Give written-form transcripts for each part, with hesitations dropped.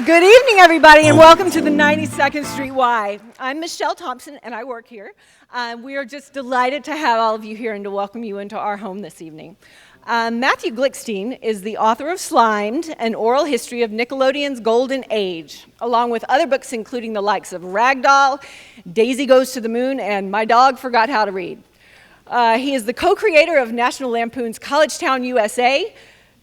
Good evening, everybody, and welcome to the 92nd Street Y. I'm Michelle Thompson, and I work here. We are just delighted to have all of you here and to welcome you into our home this evening. Matthew Glickstein is the author of Slimed, an oral history of Nickelodeon's golden age, along with other books including the likes of Ragdoll, Daisy Goes to the Moon, and My Dog Forgot How to Read. He is the co-creator of National Lampoon's College Town, USA,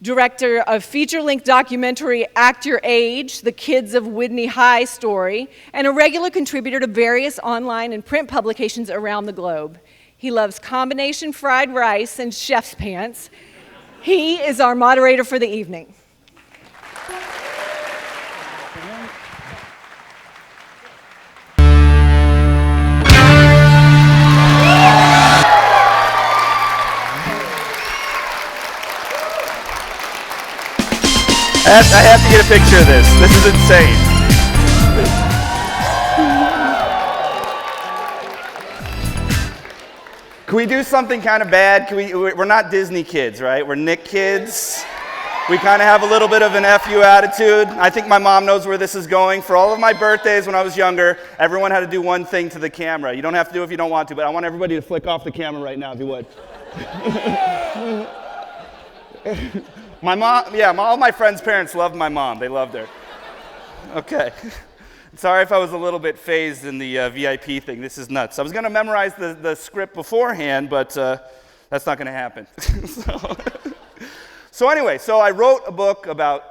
director of feature-length documentary Act Your Age, The Kids of Whitney High story, and a regular contributor to various online and print publications around the globe. He loves combination fried rice and chef's pants. He is our moderator for the evening. I have to get a picture of this. This is insane. Can we do something kind of bad? We're not Disney kids, right? We're Nick kids. We kind of have a little bit of an F you attitude. I think my mom knows where this is going. For all of my birthdays when I was younger, everyone had to do one thing to the camera. You don't have to do it if you don't want to, but I want everybody to flick off the camera right now if you would. My mom, all my friends' parents loved my mom. They loved her. Okay. Sorry if I was a little bit phased in the VIP thing. This is nuts. I was going to memorize the script beforehand, but that's not going to happen. So anyway, I wrote a book about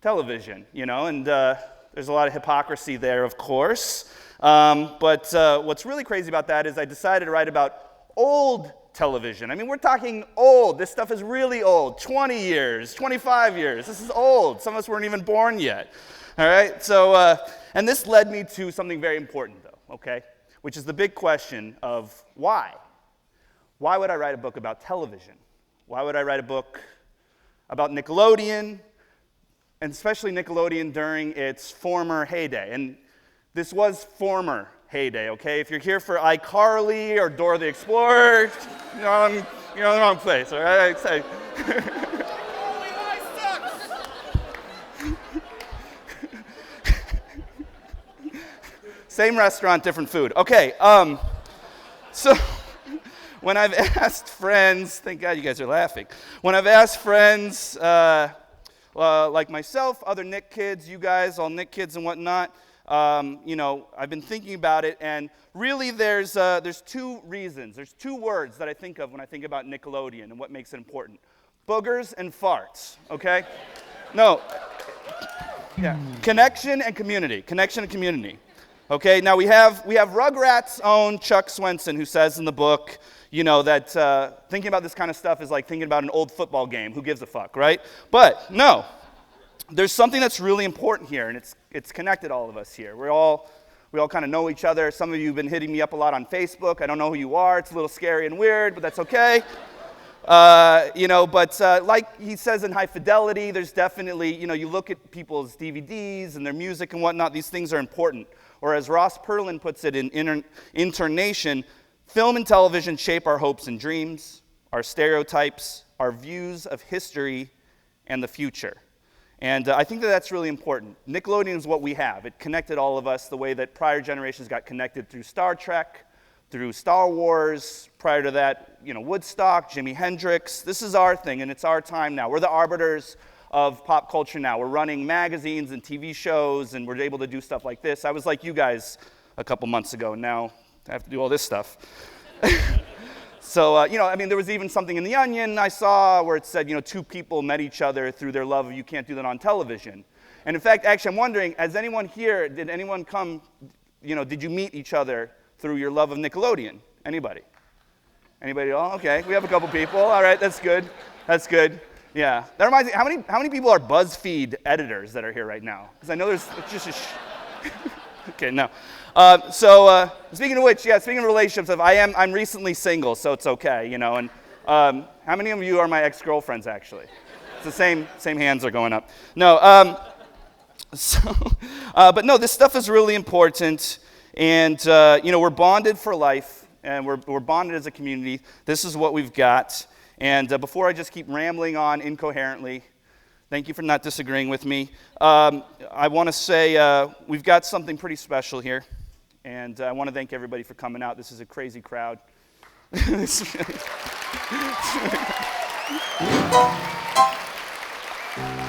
television, and there's a lot of hypocrisy there, of course. But what's really crazy about that is I decided to write about old television. I mean, we're talking old. This stuff is really old. 20 years, 25 years. This is old. Some of us weren't even born yet. All right? So, and this led me to something very important, though, okay? Which is the big question of why? Why would I write a book about television? Why would I write a book about Nickelodeon, and especially Nickelodeon during its former heyday? And this was former heyday, okay? If you're here for iCarly or Dora the Explorer, you're in the wrong place, all right? Same restaurant, different food. Okay, so when I've asked friends, thank God you guys are laughing. When I've asked friends like myself, other Nick kids, you guys, all Nick kids and whatnot, I've been thinking about it, and really there's two reasons. There's two words that I think of when I think about Nickelodeon and what makes it important. Boogers and farts, okay? No. Yeah. Connection and community. Connection and community. Okay, now we have Rugrats' own Chuck Swenson, who says in the book, that thinking about this kind of stuff is like thinking about an old football game. Who gives a fuck, right? But no. There's something that's really important here, and it's connected all of us here. We all kind of know each other. Some of you have been hitting me up a lot on Facebook. I don't know who you are. It's a little scary and weird, but that's okay. But like he says in High Fidelity, there's definitely, you look at people's DVDs and their music and whatnot, these things are important. Or as Ross Perlin puts it in Internation, film and television shape our hopes and dreams, our stereotypes, our views of history and the future. And I think that's really important. Nickelodeon is what we have. It connected all of us the way that prior generations got connected through Star Trek, through Star Wars, prior to that, Woodstock, Jimi Hendrix. This is our thing, and it's our time now. We're the arbiters of pop culture now. We're running magazines and TV shows, and we're able to do stuff like this. I was like you guys a couple months ago, and now I have to do all this stuff. So, there was even something in The Onion I saw where it said, two people met each other through their love of you can't do that on television. And in fact, actually, I'm wondering, did anyone come, did you meet each other through your love of Nickelodeon? Anybody? Anybody at all? Okay, we have a couple people. All right, that's good. That's good. Yeah. That reminds me, how many people are BuzzFeed editors that are here right now? Because I know there's just a okay, no. Speaking of which, speaking of relationships, I'm recently single, so it's okay, and how many of you are my ex-girlfriends, actually? It's the same hands are going up. No, but no, this stuff is really important, and, we're bonded for life, and we're bonded as a community. This is what we've got, and before I just keep rambling on incoherently, Thank you for not disagreeing with me. I want to say we've got something pretty special here, and I want to thank everybody for coming out. This is a crazy crowd.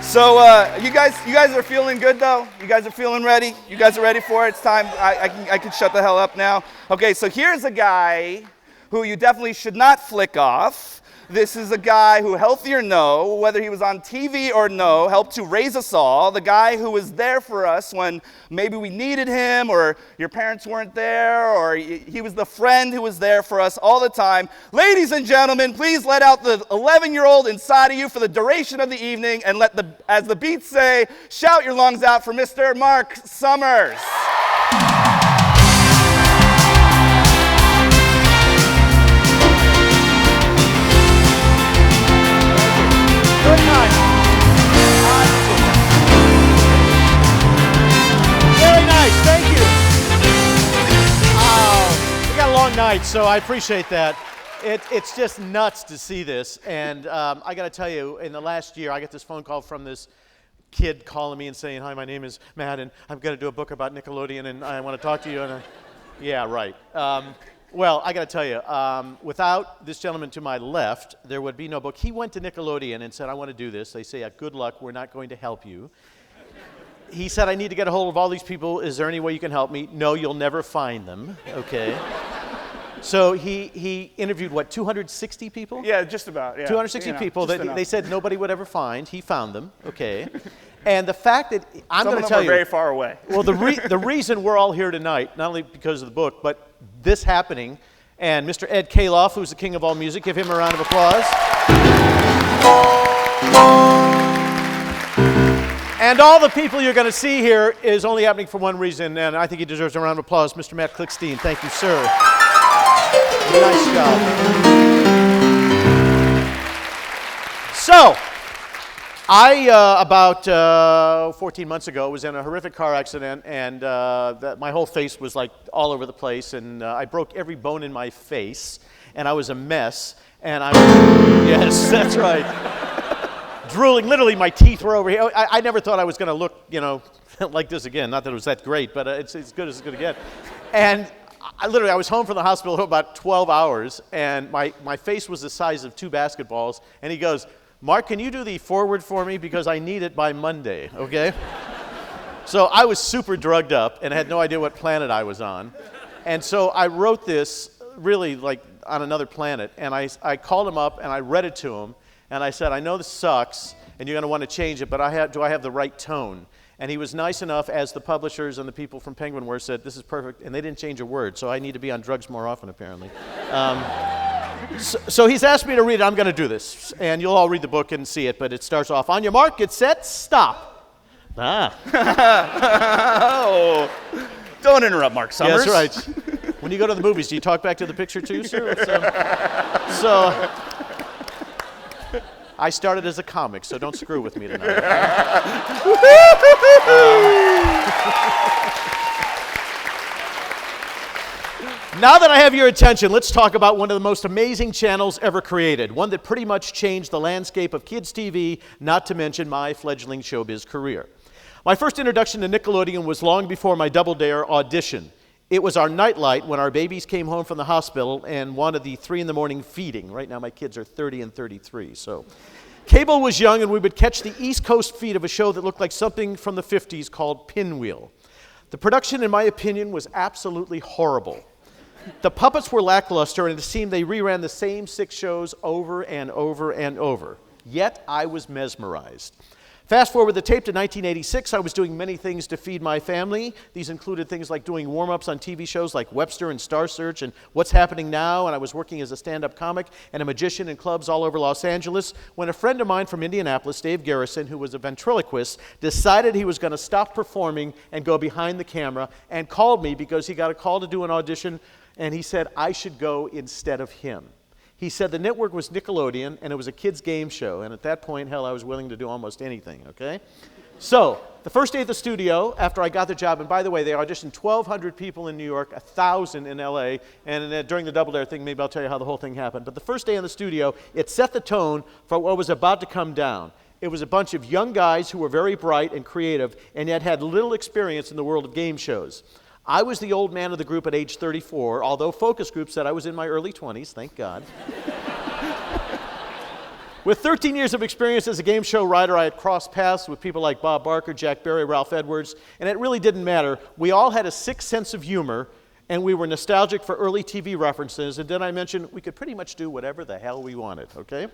So you guys are feeling good though? You guys are feeling ready? You guys are ready for it? It's time. I can shut the hell up now. Okay, so here's a guy who you definitely should not flick off. This is a guy who, healthy or no, whether he was on TV or no, helped to raise us all. The guy who was there for us when maybe we needed him, or your parents weren't there, or he was the friend who was there for us all the time. Ladies and gentlemen, please let out the 11-year-old inside of you for the duration of the evening, and let as the beats say, shout your lungs out for Mr. Mark Summers. Very nice, thank you. We got a long night, so I appreciate that. It's just nuts to see this, and I got to tell you, in the last year, I got this phone call from this kid calling me and saying, "Hi, my name is Matt, and I'm going to do a book about Nickelodeon, and I want to talk to you." And yeah, right. Well, I got to tell you, without this gentleman to my left, there would be no book. He went to Nickelodeon and said, "I want to do this." They say, "Good luck, we're not going to help you." He said, "I need to get a hold of all these people. Is there any way you can help me?" "No, you'll never find them." Okay. So he interviewed, what, 260 people? Yeah, just about. Yeah. 260 people that they said nobody would ever find. He found them. Okay. And the fact that I'm going to tell you, very far away. Well, the reason we're all here tonight, not only because of the book, but this happening, and Mr. Ed Kaloff, who's the king of all music, give him a round of applause. And all the people you're going to see here is only happening for one reason, and I think he deserves a round of applause. Mr. Matt Glickstein, thank you, sir. Nice job. So, I, about 14 months ago, was in a horrific car accident, and my whole face was like all over the place, and I broke every bone in my face, and I was a mess, and yes, that's right. Drooling, literally my teeth were over here. I never thought I was going to look, like this again. Not that it was that great, but it's as good as it's going to get. And I was home from the hospital for about 12 hours, and my face was the size of 2 basketballs, and he goes, "Mark, can you do the forward for me, because I need it by Monday," okay? So I was super drugged up and had no idea what planet I was on. And so I wrote this really like on another planet, and I called him up and I read it to him, and I said, "I know this sucks, and you're going to want to change it, but do I have the right tone?" And he was nice enough, as the publishers and the people from Penguin were, said, "This is perfect," and they didn't change a word, so I need to be on drugs more often, apparently. So he's asked me to read it. I'm going to do this, and you'll all read the book and see it, but it starts off, "On your mark, get set, stop." Oh, don't interrupt Mark Summers. Yeah, that's right. When you go to the movies, do you talk back to the picture too, sir? I started as a comic, so don't screw with me tonight. Now that I have your attention, let's talk about one of the most amazing channels ever created, one that pretty much changed the landscape of kids' TV, not to mention my fledgling showbiz career. My first introduction to Nickelodeon was long before my Double Dare audition. It was our nightlight when our babies came home from the hospital and wanted the 3 a.m. feeding. Right now my kids are 30 and 33, so. Cable was young, and we would catch the East Coast feed of a show that looked like something from the 50s called Pinwheel. The production, in my opinion, was absolutely horrible. The puppets were lackluster, and it seemed they reran the same 6 shows over and over and over. Yet I was mesmerized. Fast forward the tape to 1986, I was doing many things to feed my family. These included things like doing warm-ups on TV shows like Webster and Star Search and What's Happening Now, and I was working as a stand-up comic and a magician in clubs all over Los Angeles when a friend of mine from Indianapolis, Dave Garrison, who was a ventriloquist, decided he was going to stop performing and go behind the camera and called me because he got a call to do an audition, and he said I should go instead of him. He said the network was Nickelodeon, and it was a kids' game show. And at that point, hell, I was willing to do almost anything, okay? So, the first day at the studio, after I got the job, and by the way, they auditioned 1,200 people in New York, 1,000 in LA, and during the Double Dare thing, maybe I'll tell you how the whole thing happened. But the first day in the studio, it set the tone for what was about to come down. It was a bunch of young guys who were very bright and creative and yet had little experience in the world of game shows. I was the old man of the group at age 34, although focus group said I was in my early 20s, thank God. With 13 years of experience as a game show writer, I had crossed paths with people like Bob Barker, Jack Barry, Ralph Edwards, and it really didn't matter. We all had a sixth sense of humor, and we were nostalgic for early TV references, and then I mentioned we could pretty much do whatever the hell we wanted, okay?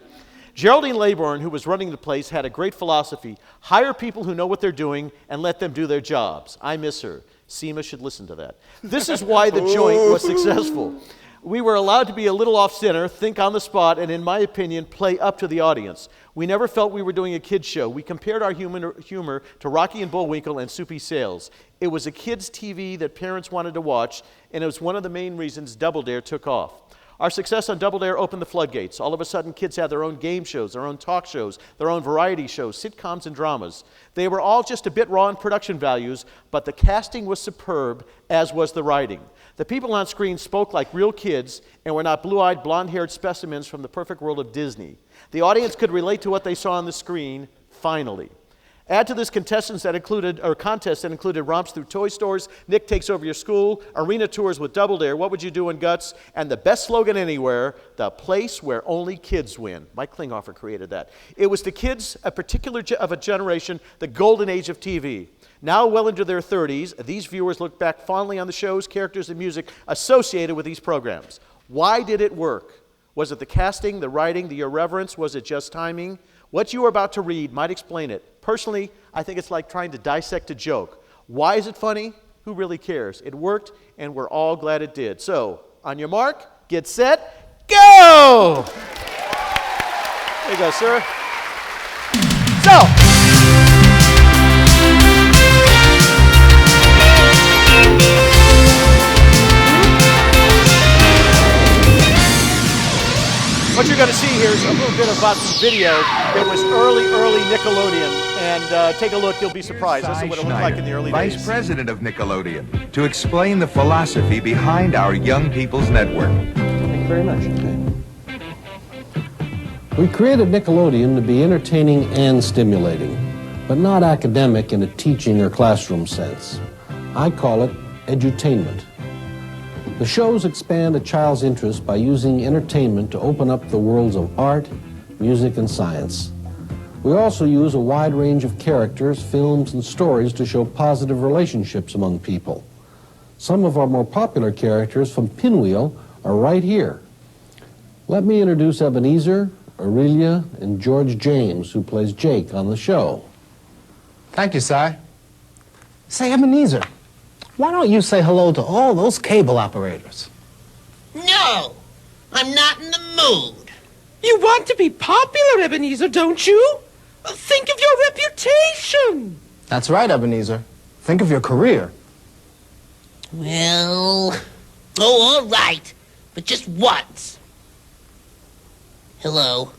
Geraldine Laybourne, who was running the place, had a great philosophy: hire people who know what they're doing and let them do their jobs. I miss her. SEMA should listen to that. This is why the joint was successful. We were allowed to be a little off-center, think on the spot, and in my opinion, play up to the audience. We never felt we were doing a kid's show. We compared our humor to Rocky and Bullwinkle and Soupy Sales. It was a kids' TV that parents wanted to watch, and it was one of the main reasons Double Dare took off. Our success on Double Dare opened the floodgates. All of a sudden, kids had their own game shows, their own talk shows, their own variety shows, sitcoms, and dramas. They were all just a bit raw in production values, but the casting was superb, as was the writing. The people on screen spoke like real kids and were not blue-eyed, blonde-haired specimens from the perfect world of Disney. The audience could relate to what they saw on the screen, finally. Add to this contest that included romps through toy stores, Nick Takes Over Your School, arena tours with Double Dare, What Would You Do in Guts, and the best slogan anywhere, the place where only kids win. Mike Klinghoffer created that. It was the kids, a particular of a generation, the golden age of TV. Now well into their 30s, these viewers look back fondly on the shows, characters, and music associated with these programs. Why did it work? Was it the casting, the writing, the irreverence? Was it just timing? What you are about to read might explain it. Personally, I think it's like trying to dissect a joke. Why is it funny? Who really cares? It worked, and we're all glad it did. So, on your mark, get set, go! There you go, sir. So, what you're going to see here is a little bit about some video that was early Nickelodeon. And take a look, you'll be surprised. This is what it looked like in the early days. Vice President of Nickelodeon, to explain the philosophy behind our Young People's Network. Thank you very much. We created Nickelodeon to be entertaining and stimulating, but not academic in a teaching or classroom sense. I call it edutainment. The shows expand a child's interest by using entertainment to open up the worlds of art, music, and science. We also use a wide range of characters, films, and stories to show positive relationships among people. Some of our more popular characters from Pinwheel are right here. Let me introduce Ebenezer, Aurelia, and George James, who plays Jake on the show. Thank you, Si. Say, Ebenezer, why don't you say hello to all those cable operators? No, I'm not in the mood. You want to be popular, Ebenezer, don't you? Think of your reputation. That's right, Ebenezer. Think of your career. Well, all right, but just once. Hello.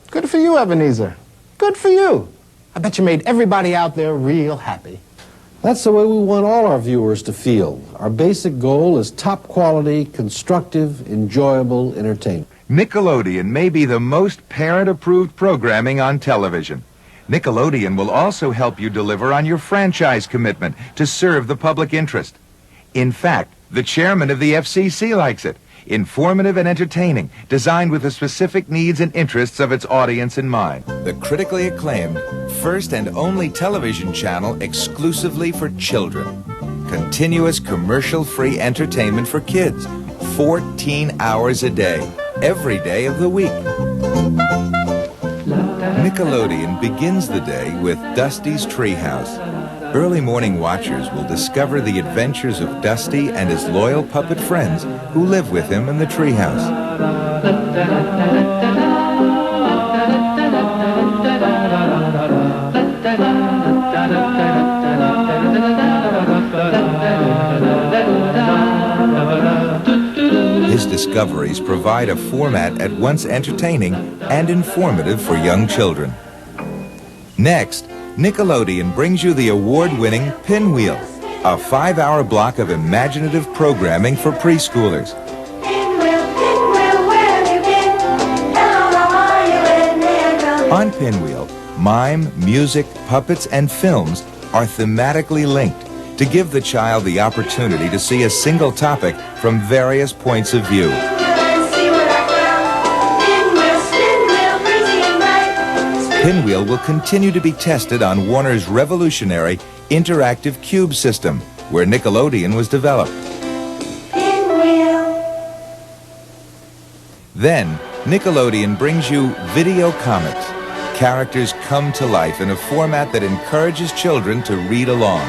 Good for you, Ebenezer. Good for you. I bet you made everybody out there real happy. That's the way we want all our viewers to feel. Our basic goal is top quality, constructive, enjoyable entertainment. Nickelodeon may be the most parent-approved programming on television. Nickelodeon will also help you deliver on your franchise commitment to serve the public interest. In fact, the chairman of the FCC likes it. Informative and entertaining, designed with the specific needs and interests of its audience in mind. The critically acclaimed, first and only television channel exclusively for children. Continuous commercial-free entertainment for kids, 14 hours a day, every day of the week. Nickelodeon begins the day with Dusty's Treehouse. Early morning watchers will discover the adventures of Dusty and his loyal puppet friends who live with him in the treehouse. His discoveries provide a format at once entertaining and informative for young children. Next, Nickelodeon brings you the award-winning Pinwheel, a 5-hour block of imaginative programming for preschoolers. Pinwheel, Pinwheel, where have you been? Hello, how are you? And there you go. On Pinwheel, Mime, music, puppets, and films are thematically linked to give the child the opportunity to see a single topic from various points of view. Pinwheel will continue to be tested on Warner's revolutionary interactive cube system, where Nickelodeon was developed. Then, Nickelodeon brings you video comics. Characters come to life in a format that encourages children to read along.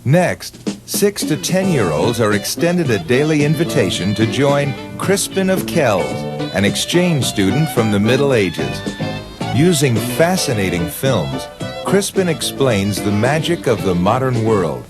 Next, 6 to 10-year-olds are extended a daily invitation to join Crispin of Kells, an exchange student from the Middle Ages. Using fascinating films, Crispin explains the magic of the modern world.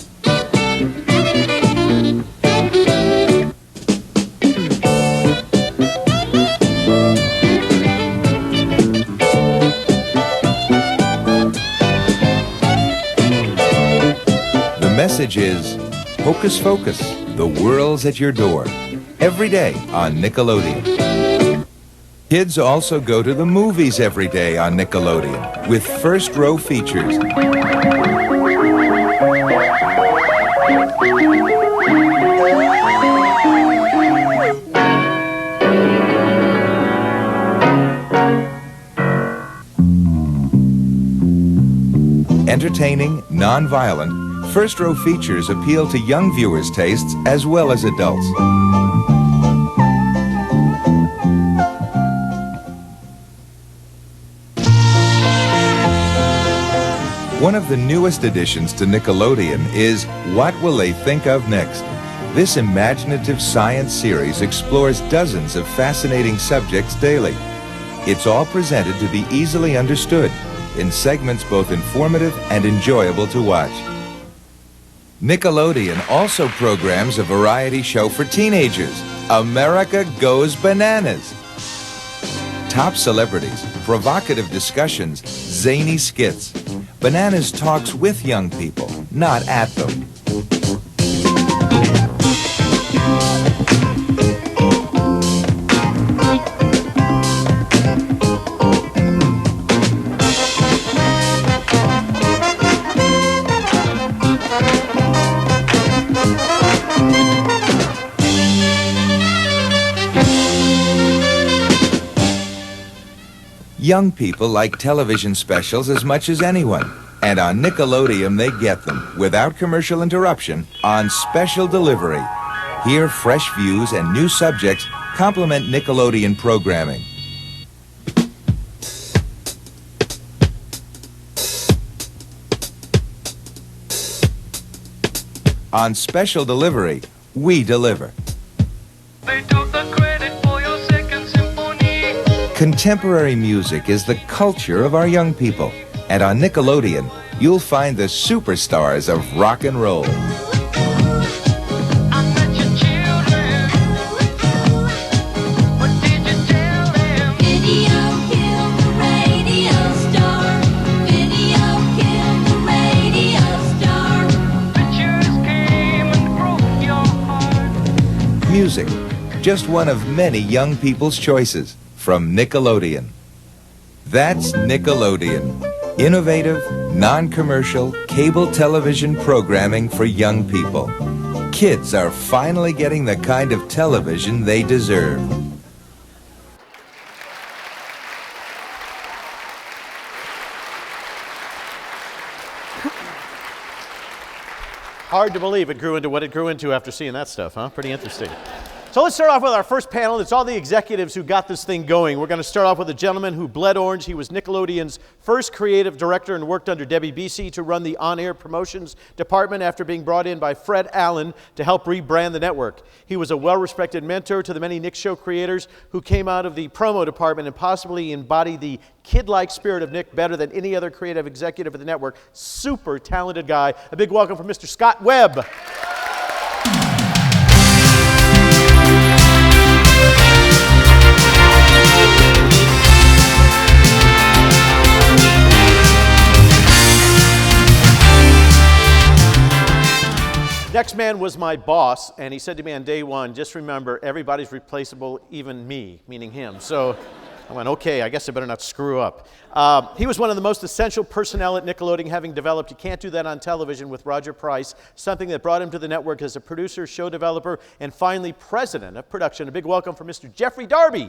The message is, Hocus Focus, the world's at your door. Every day on Nickelodeon. Kids also go to the movies every day on Nickelodeon with first-row features. Entertaining, non-violent, first-row features appeal to young viewers' tastes as well as adults. One of the newest additions to Nickelodeon is What Will They Think of Next? This imaginative science series explores dozens of fascinating subjects daily. It's all presented to be easily understood in segments both informative and enjoyable to watch. Nickelodeon also programs a variety show for teenagers, America Goes Bananas. Top celebrities, provocative discussions, zany skits. Bananas talks with young people, not at them. Young people like television specials as much as anyone, and on Nickelodeon they get them, without commercial interruption, on special delivery. Here, fresh views and new subjects complement Nickelodeon programming. On special delivery, we deliver. Contemporary music is the culture of our young people, and on Nickelodeon, you'll find the superstars of rock and roll. Music, just one of many young people's choices. From Nickelodeon. That's Nickelodeon. Innovative, non-commercial, cable television programming for young people. Kids are finally getting the kind of television they deserve. Hard to believe it grew into what it grew into after seeing that stuff, huh? Pretty interesting. So let's start off with our first panel. It's all the executives who got this thing going. We're going to start off with a gentleman who bled orange. He was Nickelodeon's first creative director and worked under Debbie Beasy to run the on-air promotions department after being brought in by Fred Allen to help rebrand the network. He was a well-respected mentor to the many Nick Show creators who came out of the promo department and possibly embodied the kid-like spirit of Nick better than any other creative executive at the network. Super talented guy. A big welcome for Mr. Scott Webb. Next man was my boss, and he said to me on day one, just remember, everybody's replaceable, even me, meaning him. So I went, okay, I guess I better not screw up. He was one of the most essential personnel at Nickelodeon, having developed You Can't Do That on Television with Roger Price, something that brought him to the network as a producer, show developer, and finally president of production. A big welcome for Mr. Jeffrey Darby.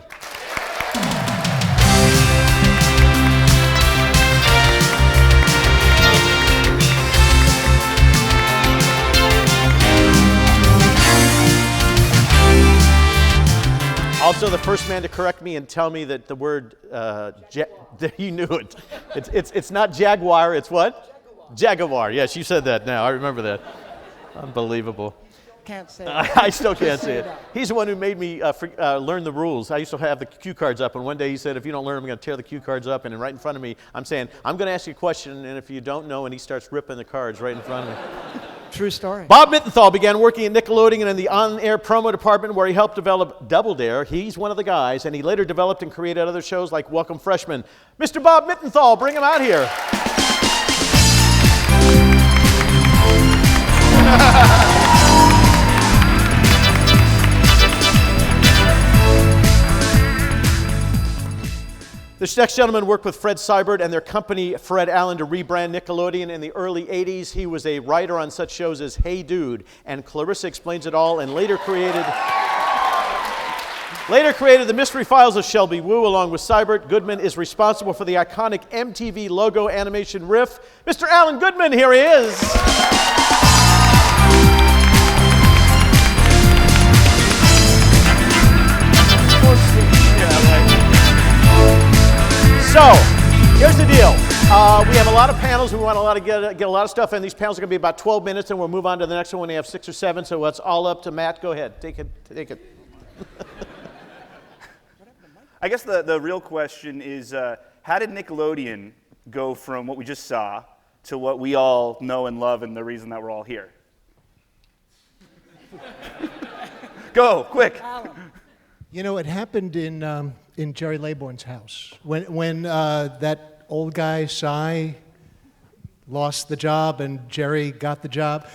Also, the first man to correct me and tell me that the word, you knew it. It's not jaguar, it's what? Jaguar. Yes, you said that now. I remember that. Unbelievable. Can't say it. I still can't say it. He's the one who made me learn the rules. I used to have the cue cards up, and one day he said, if you don't learn them, I'm going to tear the cue cards up. And right in front of me, I'm saying, I'm going to ask you a question, and if you don't know, and he starts ripping the cards right in front of me. True story. Bob Mittenthal began working at Nickelodeon and in the on-air promo department where he helped develop Double Dare. He's one of the guys, and he later developed and created other shows like Welcome Freshmen. Mr. Bob Mittenthal, bring him out here. This next gentleman worked with Fred Seibert and their company, Fred Allen, to rebrand Nickelodeon in the early 80s. He was a writer on such shows as Hey Dude and Clarissa Explains It All, and later created The Mystery Files of Shelby Woo along with Seibert. Goodman is responsible for the iconic MTV logo animation riff. Mr. Alan Goodman, here he is. So, here's the deal. We have a lot of panels. We want to get a lot of stuff in. These panels are going to be about 12 minutes, and we'll move on to the next one when they have 6 or 7. So it's all up to Matt. Go ahead. Take it. I guess the real question is, how did Nickelodeon go from what we just saw to what we all know and love and the reason that we're all here? Go, quick. You know, it happened in Jerry Laybourne's house. When that old guy, Cy, lost the job and Jerry got the job,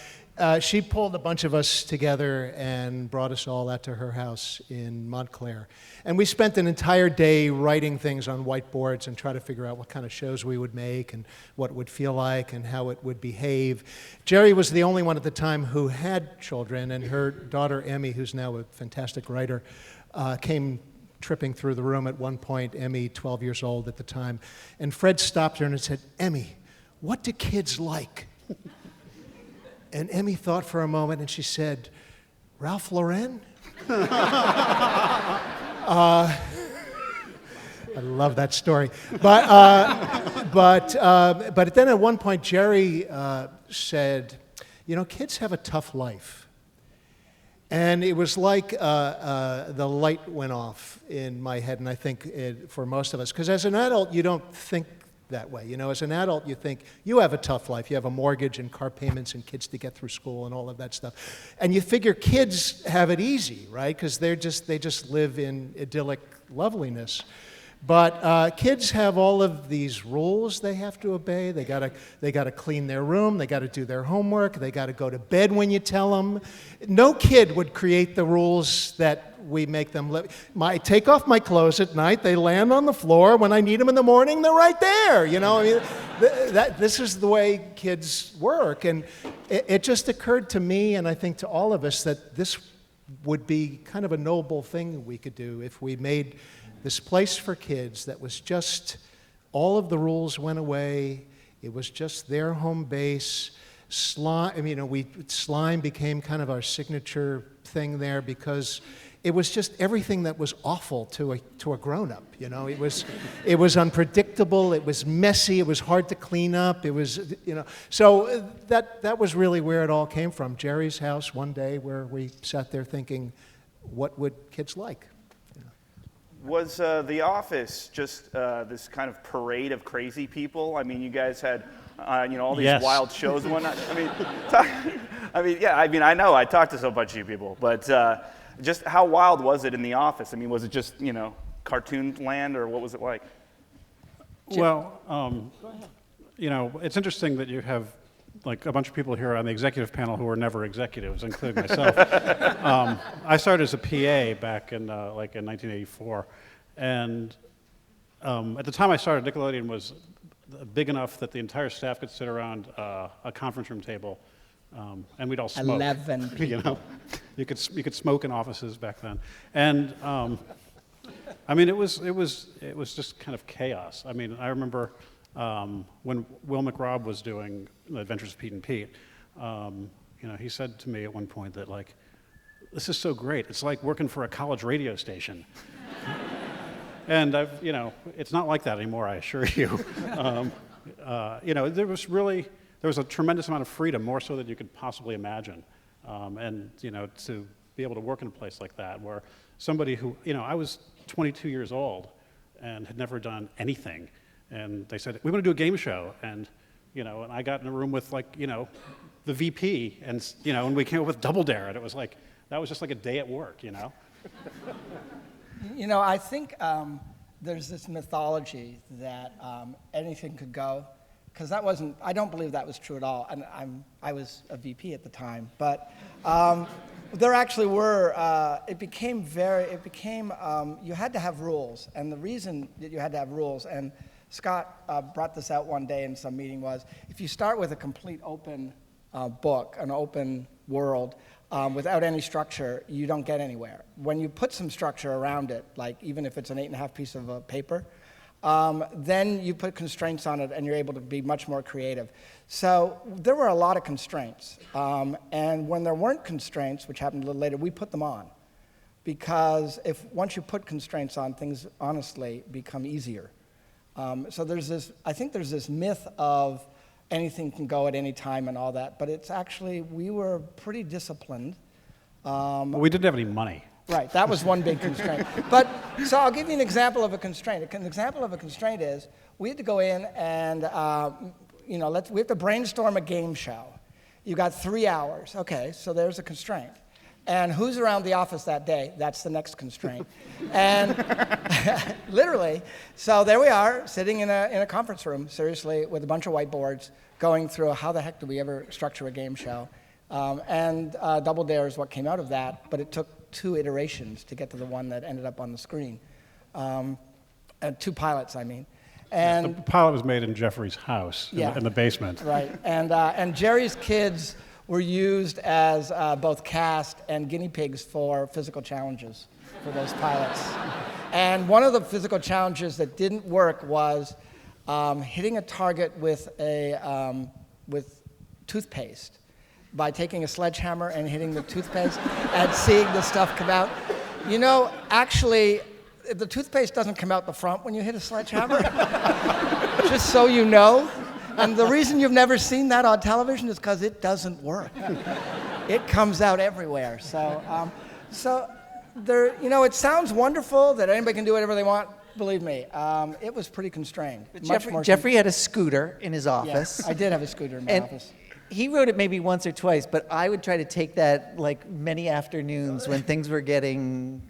she pulled a bunch of us together and brought us all out to her house in Montclair. And we spent an entire day writing things on whiteboards and trying to figure out what kind of shows we would make and what it would feel like and how it would behave. Jerry was the only one at the time who had children, and her daughter, Emmy, who's now a fantastic writer, came tripping through the room at one point, Emmy, 12 years old at the time. And Fred stopped her and said, "Emmy, what do kids like?" And Emmy thought for a moment and she said, "Ralph Lauren?" I love that story. But then at one point, Jerry said, "You know, kids have a tough life." And it was like the light went off in my head, and I think for most of us. Because as an adult, you don't think that way. You know, as an adult, you think you have a tough life. You have a mortgage and car payments and kids to get through school and all of that stuff. And you figure kids have it easy, right? Because they just live in idyllic loveliness. But kids have all of these rules they have to obey. They gotta clean their room. They gotta do their homework. They gotta go to bed when you tell them. No kid would create the rules that we make them live. I take off my clothes at night. They land on the floor. When I need them in the morning, they're right there. You know, I mean, this is the way kids work. And it just occurred to me, and I think to all of us, that this would be kind of a noble thing we could do if we made this place for kids that was just, all of the rules went away. It was just their home base. Slime became kind of our signature thing there because it was just everything that was awful to a grown-up. You know, it was unpredictable. It was messy. It was hard to clean up. It was, you know, so that was really where it all came from. Jerry's house one day where we sat there thinking, what would kids like? Was The Office just this kind of parade of crazy people? I mean, you guys had, all these wild shows and whatnot. I know I talked to a bunch of you people, but just how wild was it in The Office? I mean, was it just, cartoon land, or what was it like? Well, it's interesting that you have like a bunch of people here on the executive panel who were never executives, including myself. I started as a PA back in like in 1984, and at the time I started, Nickelodeon was big enough that the entire staff could sit around a conference room table, and we'd all smoke. 11 people. You know, you could smoke in offices back then, and I mean it was just kind of chaos. I mean, I remember when Will McRobb was doing The Adventures of Pete and Pete. You know, he said to me at one point that like, this is so great. It's like working for a college radio station. And you know, it's not like that anymore, I assure you. You know, there was a tremendous amount of freedom, more so than you could possibly imagine. And you know, to be able to work in a place like that, where somebody who, you know, I was 22 years old and had never done anything, and they said, we want to do a game show, and you know, and I got in a room with like, you know, the VP, and you know, and we came up with Double Dare, and it was like, that was just like a day at work, you know. You know, I think there's this mythology that anything could go, because that wasn't, I don't believe that was true at all. And I was a VP at the time, but there actually were, you had to have rules. And the reason that you had to have rules, and Scott brought this out one day in some meeting, was if you start with a complete open book, an open world, without any structure, you don't get anywhere. When you put some structure around it, like even if it's an 8.5 piece of paper, then you put constraints on it and you're able to be much more creative. So there were a lot of constraints. And when there weren't constraints, which happened a little later, we put them on. Because once you put constraints on, things honestly become easier. So I think there's this myth of anything can go at any time and all that, but it's actually, we were pretty disciplined. We didn't have any money. Right, that was one big constraint. But, so I'll give you an example of a constraint. An example of a constraint is, we had to go in and, you know, we have to brainstorm a game show. You got 3 hours. Okay, so there's a constraint. And who's around the office that day? That's the next constraint. And literally, so there we are, sitting in a conference room, seriously, with a bunch of whiteboards, going through how the heck do we ever structure a game show. And Double Dare is what came out of that, but it took 2 iterations to get to the one that ended up on the screen. 2 pilots, I mean. And the pilot was made in Jeffrey's house, in the basement. Right, and Jerry's kids were used as both cast and guinea pigs for physical challenges for those pilots. And one of the physical challenges that didn't work was hitting a target with toothpaste by taking a sledgehammer and hitting the toothpaste and seeing the stuff come out. You know, actually, the toothpaste doesn't come out the front when you hit a sledgehammer, just so you know. And the reason you've never seen that on television is because it doesn't work. It comes out everywhere. So, there, you know, it sounds wonderful that anybody can do whatever they want. Believe me, it was pretty constrained. Jeffrey had a scooter in his office. Yes, I did have a scooter in my office. He rode it maybe once or twice, but I would try to take that like many afternoons when things were getting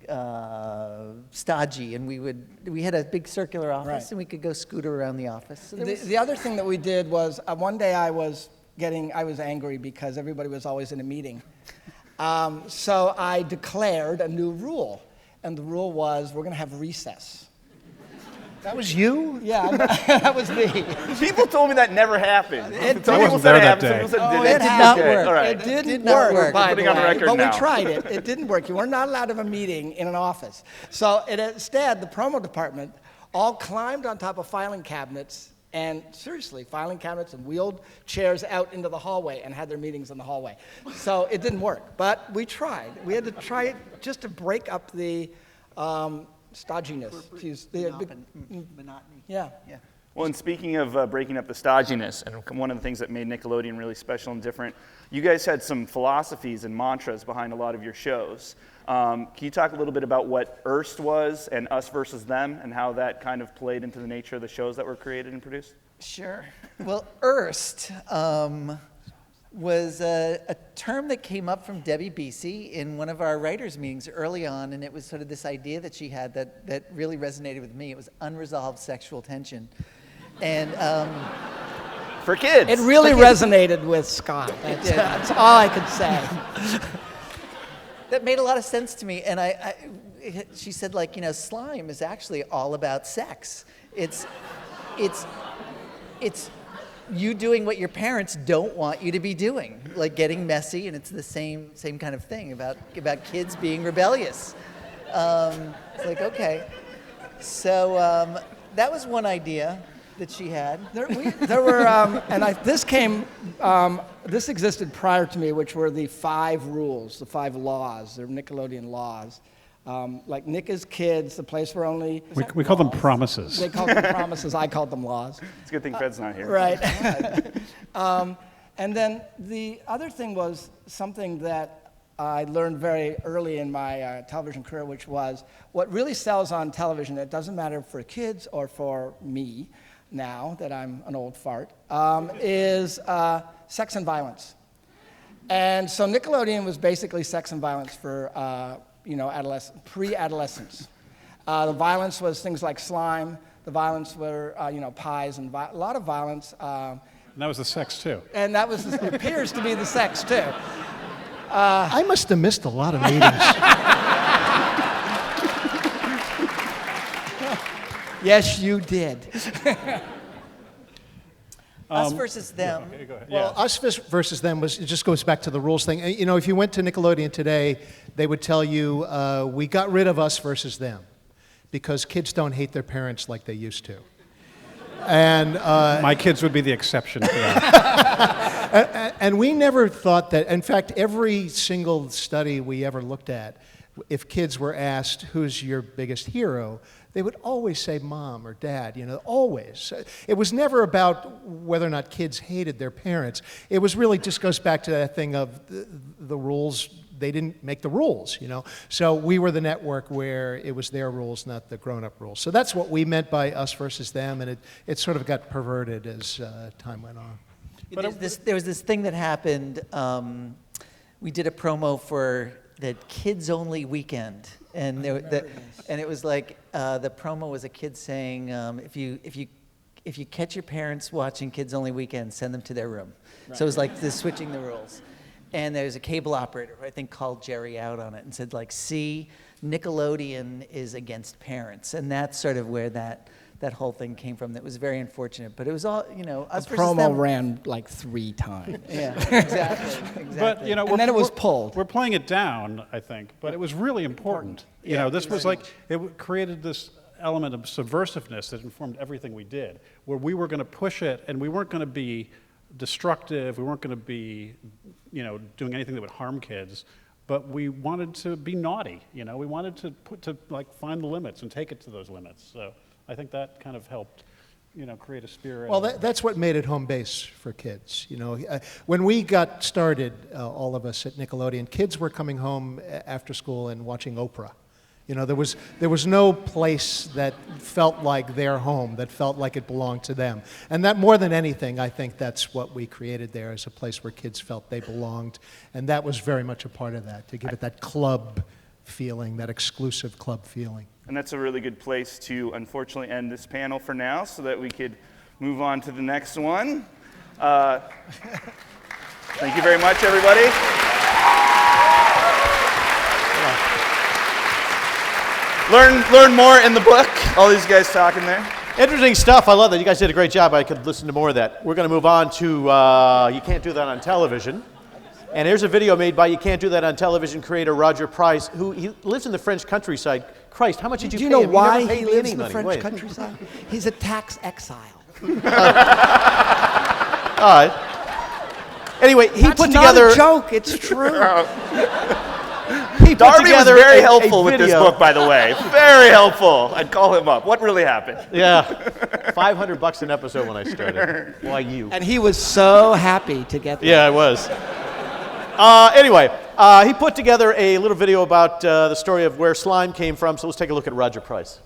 stodgy, and we had a big circular office, and we could go scooter around the office. So the other thing that we did was one day I was angry because everybody was always in a meeting, so I declared a new rule, and the rule was we're going to have recess. That was you? Yeah, that was me. People told me that never happened. I wasn't there that day. It did not work. All right. It didn't work, by the way. On the record but now. We tried it. It didn't work. You were not allowed to have a meeting in an office. So instead, the promo department all climbed on top of filing cabinets, and seriously, filing cabinets, and wheeled chairs out into the hallway and had their meetings in the hallway. So it didn't work, but we tried. We had to try it just to break up the stodginess. Monotony. Yeah. Well, and speaking of breaking up the stodginess, and one of the things that made Nickelodeon really special and different, you guys had some philosophies and mantras behind a lot of your shows. Can you talk a little bit about what Erst was and Us versus Them, and how that kind of played into the nature of the shows that were created and produced? Sure. Well, Erst was a term that came up from Debbie Beasy in one of our writers' meetings early on, and it was sort of this idea that she had that really resonated with me. It was unresolved sexual tension. And for kids. It really resonated with Scott. That's all I could say. That made a lot of sense to me, and she said, like, slime is actually all about sex. It's you doing what your parents don't want you to be doing, like getting messy, and it's the same kind of thing about kids being rebellious. It's like, okay. So that was one idea that she had. There were, this existed prior to me, which were the 5 rules, the 5 laws. They're Nickelodeon laws. Like Nick is Kids, the place where only... We call them promises. They called them promises, I called them laws. It's a good thing Fred's not here. Right. And then the other thing was something that I learned very early in my television career, which was what really sells on television, it doesn't matter for kids or for me, now that I'm an old fart, is sex and violence. And so Nickelodeon was basically sex and violence for pre-adolescence. The violence was things like slime. The violence were pies and a lot of violence. And that was the sex too. And that was appears to be the sex too. I must have missed a lot of meetings. Yes, you did. Us versus them. Okay, go ahead. Well, us versus them it just goes back to the rules thing. If you went to Nickelodeon today, they would tell you, we got rid of us versus them because kids don't hate their parents like they used to. And my kids would be the exception to that. and we never thought that. In fact, every single study we ever looked at, if kids were asked, who's your biggest hero, they would always say mom or dad, always. It was never about whether or not kids hated their parents. It was really just goes back to that thing of the rules. They didn't make the rules, So we were the network where it was their rules, not the grown-up rules. So that's what we meant by us versus them, and it sort of got perverted as time went on. But there was this thing that happened. We did a promo for the Kids Only Weekend, and it was like the promo was a kid saying, if you catch your parents watching Kids Only Weekend, send them to their room. Right. So it was like this switching the rules. And there's a cable operator who I think called Jerry out on it and said, like, see, Nickelodeon is against parents, and that's sort of where that whole thing came from. That was very unfortunate, but it was all us the versus them. promo ran like 3 times. Yeah, exactly. But and then it was pulled. We're playing it down, I think, but it was really important. This was like it created this element of subversiveness that informed everything we did, where we were going to push it, and we weren't going to be destructive. We weren't going to be, doing anything that would harm kids. But we wanted to be naughty. We wanted to find the limits and take it to those limits. So I think that kind of helped, create a spirit. Well, that's what made it home base for kids. When we got started, all of us at Nickelodeon, kids were coming home after school and watching Oprah. There was no place that felt like their home, that felt like it belonged to them. And that more than anything, I think that's what we created there, as a place where kids felt they belonged. And that was very much a part of that, to give it that club feeling, that exclusive club feeling. And that's a really good place to, unfortunately, end this panel for now so that we could move on to the next one. Thank you very much, everybody. Learn more in the book. All these guys talking there. Interesting stuff. I love that. You guys did a great job. I could listen to more of that. We're going to move on to You Can't Do That on Television. And here's a video made by You Can't Do That on Television creator Roger Price, who he lives in the French countryside. Christ, how much did you pay him? Do you know why he lives in the French countryside? He's a tax exile. All right. Anyway, he put together... That's not a joke. It's true. Darby was very helpful with this book, by the way. Very helpful. I'd call him up. What really happened? Yeah. $500 an episode when I started. Why you? And he was so happy to get that. Yeah, I was. Anyway, he put together a little video about the story of where slime came from, so let's take a look at Roger Price.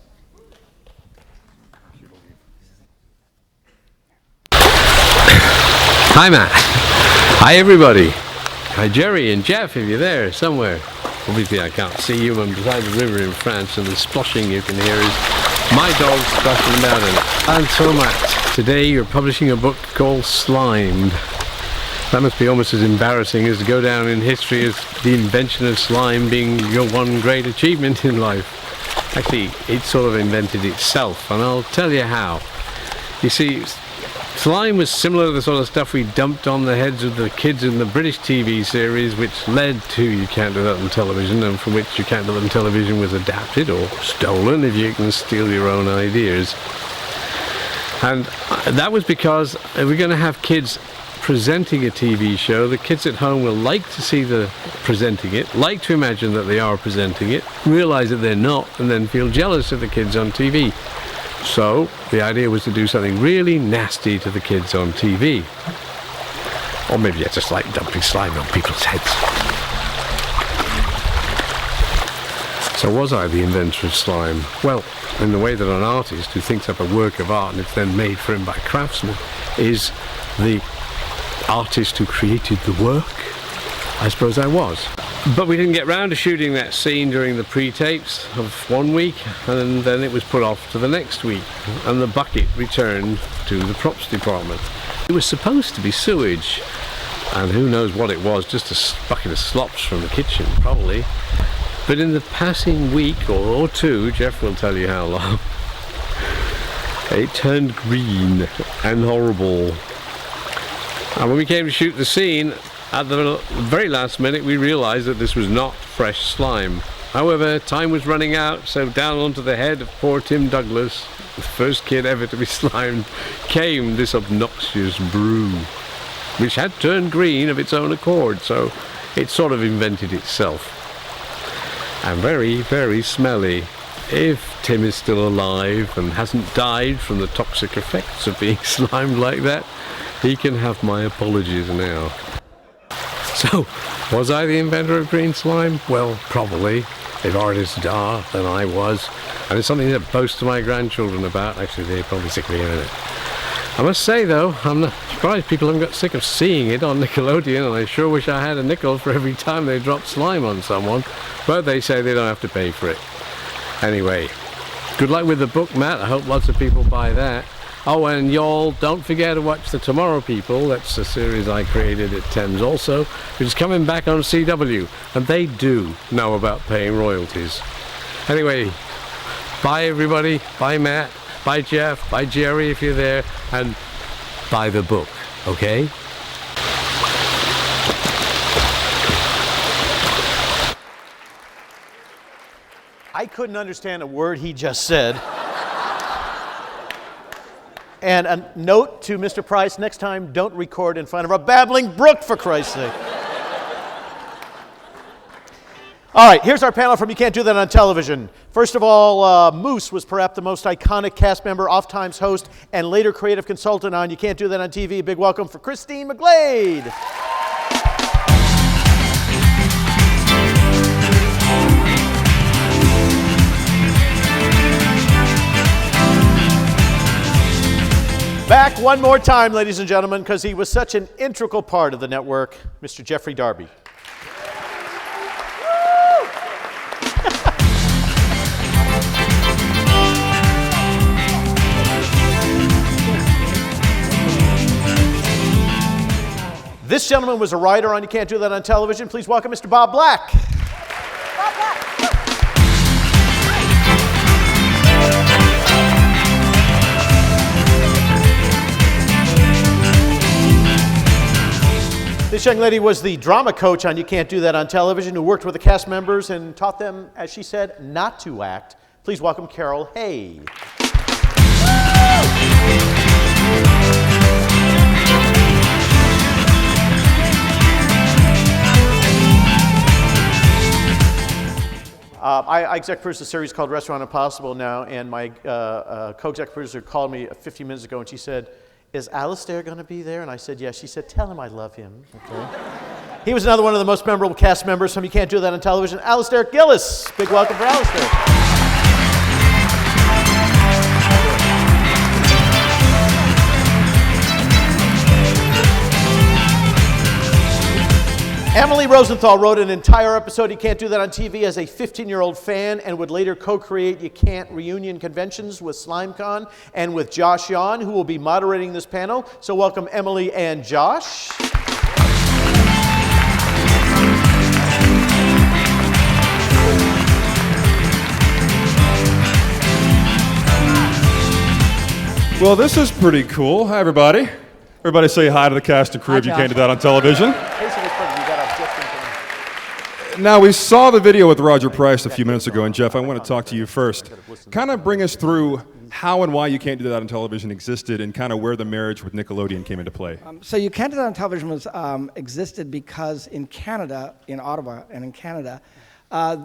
Hi, Matt. Hi, everybody. Hi, Jerry and Jeff, if you're there somewhere. Obviously, I can't see you. I'm beside the river in France, and the splashing you can hear is my dog splashing about in it. And so Matt. Today you're publishing a book called Slimed. That must be almost as embarrassing as to go down in history as the invention of slime being your one great achievement in life. Actually, it sort of invented itself, and I'll tell you how. You see, slime was similar to the sort of stuff we dumped on the heads of the kids in the British TV series, which led to You Can't Do That on Television, and from which You Can't Do That on Television was adapted, or stolen, if you can steal your own ideas. And that was because we're going to have kids presenting a TV show. The kids at home will like to see the presenting it, like to imagine that they are presenting it, realize that they're not, and then feel jealous of the kids on TV. So the idea was to do something really nasty to the kids on TV. Or maybe it's just like dumping slime on people's heads. So was I the inventor of slime? Well, in the way that an artist who thinks up a work of art and it's then made for him by craftsmen is the artist who created the work, I suppose I was. But we didn't get round to shooting that scene during the pre-tapes of 1 week, and then it was put off to the next week, and the bucket returned to the props department. It was supposed to be sewage, and who knows what it was, just a bucket of slops from the kitchen, probably. But in the passing week or two, Jeff will tell you how long, it turned green and horrible. And when we came to shoot the scene, at the very last minute we realized that this was not fresh slime. However, time was running out, so down onto the head of poor Tim Douglas, the first kid ever to be slimed, came this obnoxious brew, which had turned green of its own accord, so it sort of invented itself. And very, very smelly. If Tim is still alive and hasn't died from the toxic effects of being slimed like that, he can have my apologies now. So, was I the inventor of green slime? Well, probably. If artists are, then I was. And it's something that boast to my grandchildren about. Actually, they're probably sick of hearing it. I must say, though, I'm not surprised people haven't got sick of seeing it on Nickelodeon, and I sure wish I had a nickel for every time they drop slime on someone. But they say they don't have to pay for it. Anyway, good luck with the book, Matt. I hope lots of people buy that. Oh, and y'all don't forget to watch The Tomorrow People. That's a series I created at Thames also, which is coming back on CW, and they do know about paying royalties. Anyway, bye everybody, bye Matt, bye Jeff, bye Jerry if you're there, and buy the book, okay? I couldn't understand a word he just said. And a note to Mr. Price, next time, don't record in front of a babbling brook, for Christ's sake. All right, here's our panel from You Can't Do That on Television. First of all, Moose was perhaps the most iconic cast member, oft-times host, and later creative consultant on You Can't Do That on TV. Big welcome for Christine McGlade. Back one more time, ladies and gentlemen, because he was such an integral part of the network, Mr. Jeffrey Darby. This gentleman was a writer on You Can't Do That on Television. Please welcome Mr. Bob Black. Bob Black. This young lady was the drama coach on You Can't Do That on Television, who worked with the cast members and taught them, as she said, not to act. Please welcome Carol Hay. I exec produce a series called Restaurant Impossible now, and my co-exec producer called me 15 minutes ago and she said, "Is Alistair going to be there?" And I said, yes. She said, "Tell him I love him." Okay. He was another one of the most memorable cast members from You Can't Do That on Television, Alistair Gillis. Big welcome for Alistair. Emily Rosenthal wrote an entire episode, You Can't Do That on TV, as a 15-year-old fan, and would later co-create You Can't reunion conventions with SlimeCon and with Josh Yon, who will be moderating this panel. So welcome Emily and Josh. Well, this is pretty cool. Hi, everybody. Everybody say hi to the cast and crew of You Can't Do That on television. Now, we saw the video with Roger Price a few minutes ago, and Jeff, I want to talk to you first. Kind of bring us through how and why You Can't Do That on television existed and kind of where the marriage with Nickelodeon came into play. So You Can't Do That on television was existed because in Canada, in Ottawa and in Canada,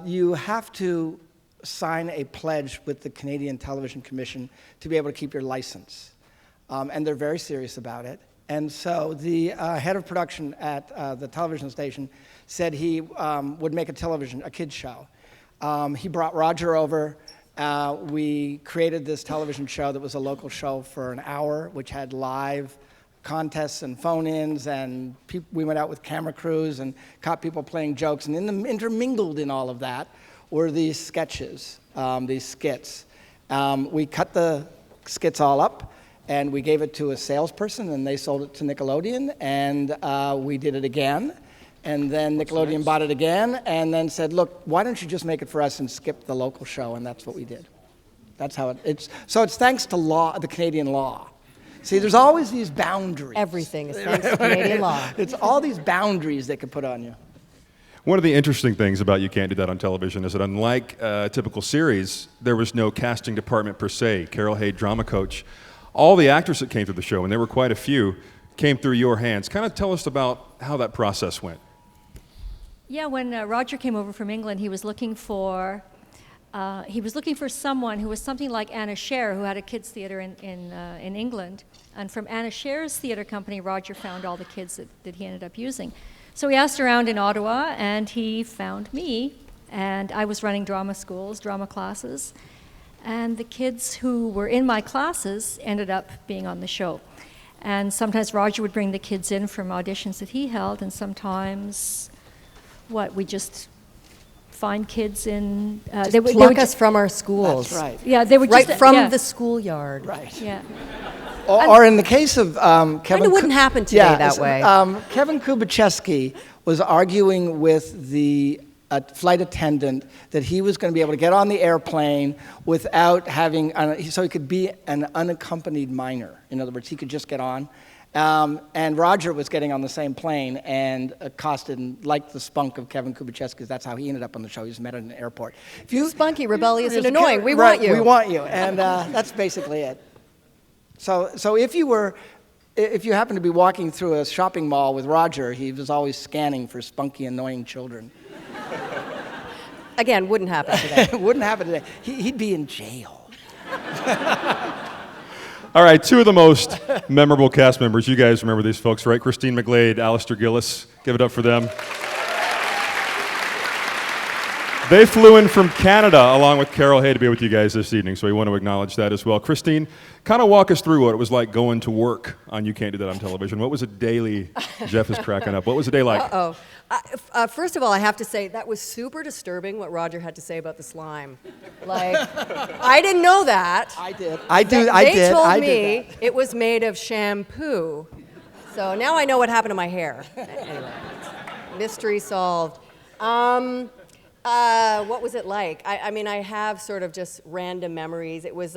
you have to sign a pledge with the Canadian Television Commission to be able to keep your license. And they're very serious about it. And so the head of production at the television station said he would make a kids show. He brought Roger over. We created this television show that was a local show for an hour, which had live contests and phone-ins, and we went out with camera crews and caught people playing jokes. And intermingled in all of that were these sketches, these skits. We cut the skits all up, and we gave it to a salesperson, and they sold it to Nickelodeon, and we did it again. And then Nickelodeon bought it again, and then said, look, why don't you just make it for us and skip the local show? And that's what we did. That's how it's. So it's thanks to the Canadian law. See, there's always these boundaries. Everything is thanks to Canadian law. It's all these boundaries they could put on you. One of the interesting things about You Can't Do That on television is that unlike a typical series, there was no casting department per se. Carol Hay, drama coach. All the actors that came through the show, and there were quite a few, came through your hands. Kind of tell us about how that process went. Yeah, when Roger came over from England, he was looking for someone who was something like Anna Scher, who had a kids theater in England. And from Anna Scher's theater company, Roger found all the kids that he ended up using. So he asked around in Ottawa, and he found me. And I was running drama schools, drama classes. And the kids who were in my classes ended up being on the show. And sometimes Roger would bring the kids in from auditions that he held, and sometimes we just find kids in... they would pluck us from our schools. That's right. Yeah, they would right just... from the schoolyard. Right. Yeah. Or in the case of Kevin... Kind of wouldn't happen today that way. Kevin Kubicheski was arguing with the flight attendant that he was going to be able to get on the airplane without having... so he could be an unaccompanied minor. In other words, he could just get on. And Roger was getting on the same plane and accosted and liked the spunk of Kevin Kubicheski. That's how he ended up on the show. He was met at an airport. Spunky, rebellious, and annoying. We want you. We want you. And that's basically it. So if you happen to be walking through a shopping mall with Roger, he was always scanning for spunky, annoying children. Again, wouldn't happen today. Wouldn't happen today. He'd be in jail. All right, two of the most memorable cast members. You guys remember these folks, right? Christine McGlade, Alistair Gillis. Give it up for them. They flew in from Canada along with Carol Hay to be with you guys this evening, so we want to acknowledge that as well. Christine, kind of walk us through what it was like going to work on You Can't Do That on television. What was a daily... Jeff is cracking up. What was a day like? First of all, I have to say, that was super disturbing what Roger had to say about the slime. Like, I didn't know that. I did. They told me it was made of shampoo. So now I know what happened to my hair. Anyway, mystery solved. What was it like? I mean, I have sort of just random memories. It was,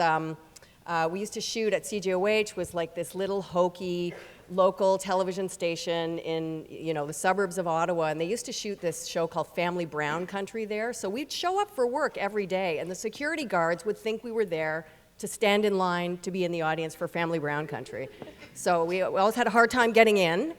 we used to shoot at CJOH, was like this little hokey local television station in, the suburbs of Ottawa, and they used to shoot this show called Family Brown Country there. So we'd show up for work every day, and the security guards would think we were there to stand in line to be in the audience for Family Brown Country. So we always had a hard time getting in.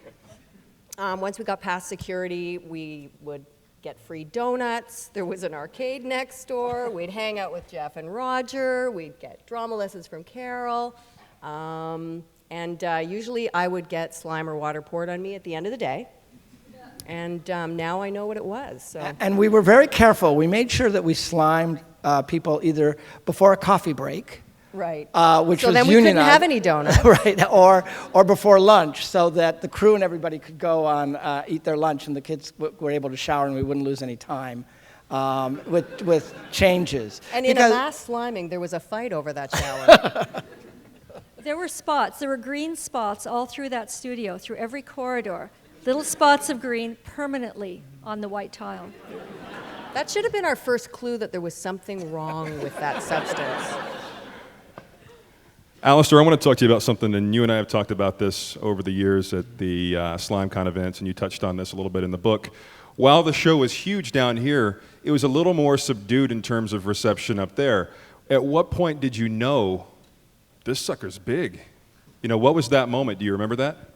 Once we got past security, we would get free donuts. There was an arcade next door. We'd hang out with Jeff and Roger. We'd get drama lessons from Carol. And usually I would get slime or water poured on me at the end of the day. And now I know what it was. So. And we were very careful. We made sure that we slimed people either before a coffee break Right. Which so was then we couldn't unionized. have any donuts. Right, or before lunch, so that the crew and everybody could go on, eat their lunch, and the kids were able to shower, and we wouldn't lose any time with changes. And in a mass sliming, there was a fight over that shower. There were spots. There were green spots all through that studio, through every corridor. Little spots of green permanently on the white tile. That should have been our first clue that there was something wrong with that substance. Alistair, I want to talk to you about something, and you and I have talked about this over the years at the SlimeCon events, and you touched on this a little bit in the book. While the show was huge down here, it was a little more subdued in terms of reception up there. At what point did you know, this sucker's big? You know, what was that moment? Do you remember that?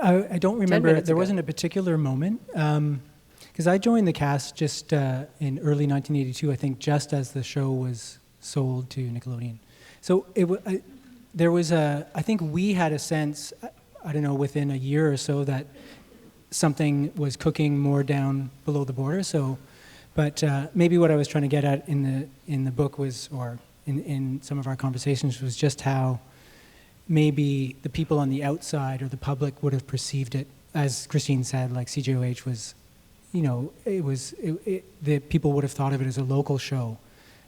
I don't remember. There wasn't a particular moment. Because I joined the cast just in early 1982, I think, just as the show was sold to Nickelodeon. So there was I think we had a sense, I don't know, within a year or so that something was cooking more down below the border. So, but maybe what I was trying to get at in the book was, or in some of our conversations, was just how maybe the people on the outside or the public would have perceived it, as Christine said, like CJOH was, you know, the people would have thought of it as a local show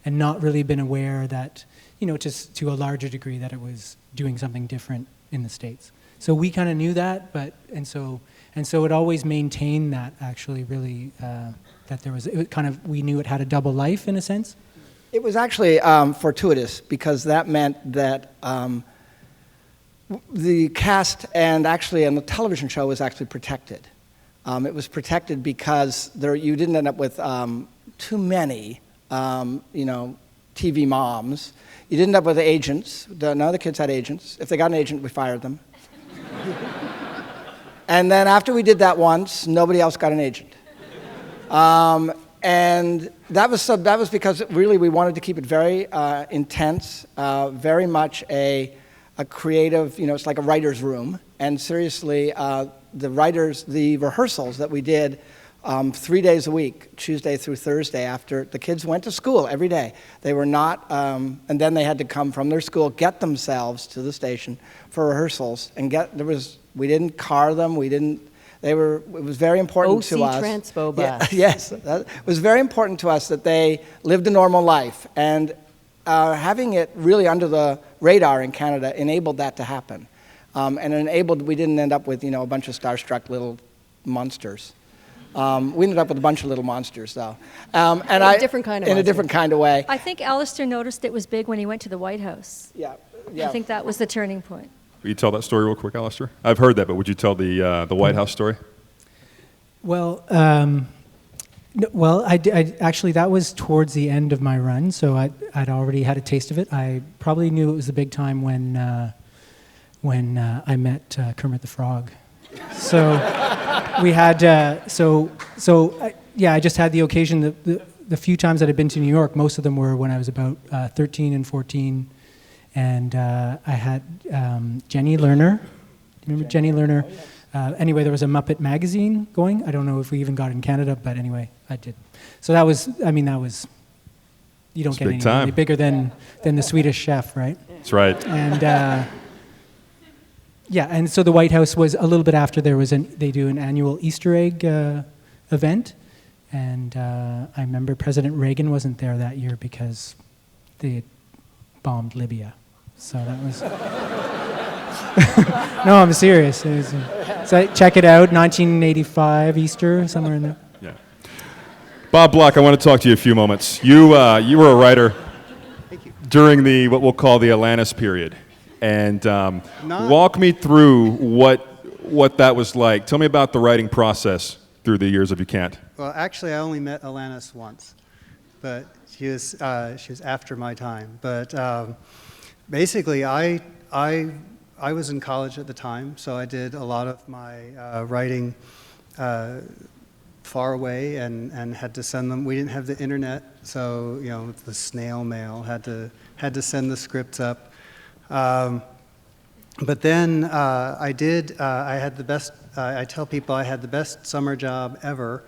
and not really been aware that, you know, just to a larger degree that it was doing something different in the States. So we kind of knew that, and so it always maintained that, actually, really, that there was, we knew it had a double life in a sense. It was actually fortuitous, because that meant that the cast and the television show was actually protected. It was protected because you didn't end up with too many, TV moms. You didn't end up with agents. None of the kids had agents. If they got an agent, we fired them. And then after we did that once, nobody else got an agent. And that was because really we wanted to keep it very intense, very much a creative, it's like a writer's room. And seriously, the rehearsals that we did 3 days a week, Tuesday through Thursday, after the kids went to school every day. They were not, and then they had to come from their school, get themselves to the station for rehearsals, and we didn't car them, it was very important to us. OC Transpo bus. Yes, it was very important to us that they lived a normal life, and having it really under the radar in Canada enabled that to happen. We didn't end up with, a bunch of starstruck little monsters. We ended up with a bunch of little monsters, though. In a different kind of way. I think Alistair noticed it was big when he went to the White House. Yeah. I think that was the turning point. Will you tell that story real quick, Alistair? I've heard that, but would you tell the White House story? Well, I actually, that was towards the end of my run, so I'd already had a taste of it. I probably knew it was the big time when I met Kermit the Frog. So we had, I just had the occasion. The few times that I'd been to New York, most of them were when I was about 13 and 14, and I had Jenny Lerner. Do you remember Jenny Lerner? Anyway, there was a Muppet magazine going. I don't know if we even got it in Canada, but anyway, I did. So that was, you don't get anything really bigger than the Swedish Chef, right? That's right. And and so the White House was a little bit after. They do an annual Easter egg event, and I remember President Reagan wasn't there that year because they had bombed Libya. So that was. No, I'm serious. So check it out, 1985 Easter, somewhere in there. Yeah. Bob Block, I want to talk to you a few moments. You were a writer during what we'll call the Atlantis period. And walk me through what that was like. Tell me about the writing process through the years of You Can't. Well, actually, I only met Alanis once, but she was after my time. But basically, I was in college at the time, so I did a lot of my writing far away and had to send them. We didn't have the internet, so the snail mail had to send the scripts up. But then I had the best, I tell people I had the best summer job ever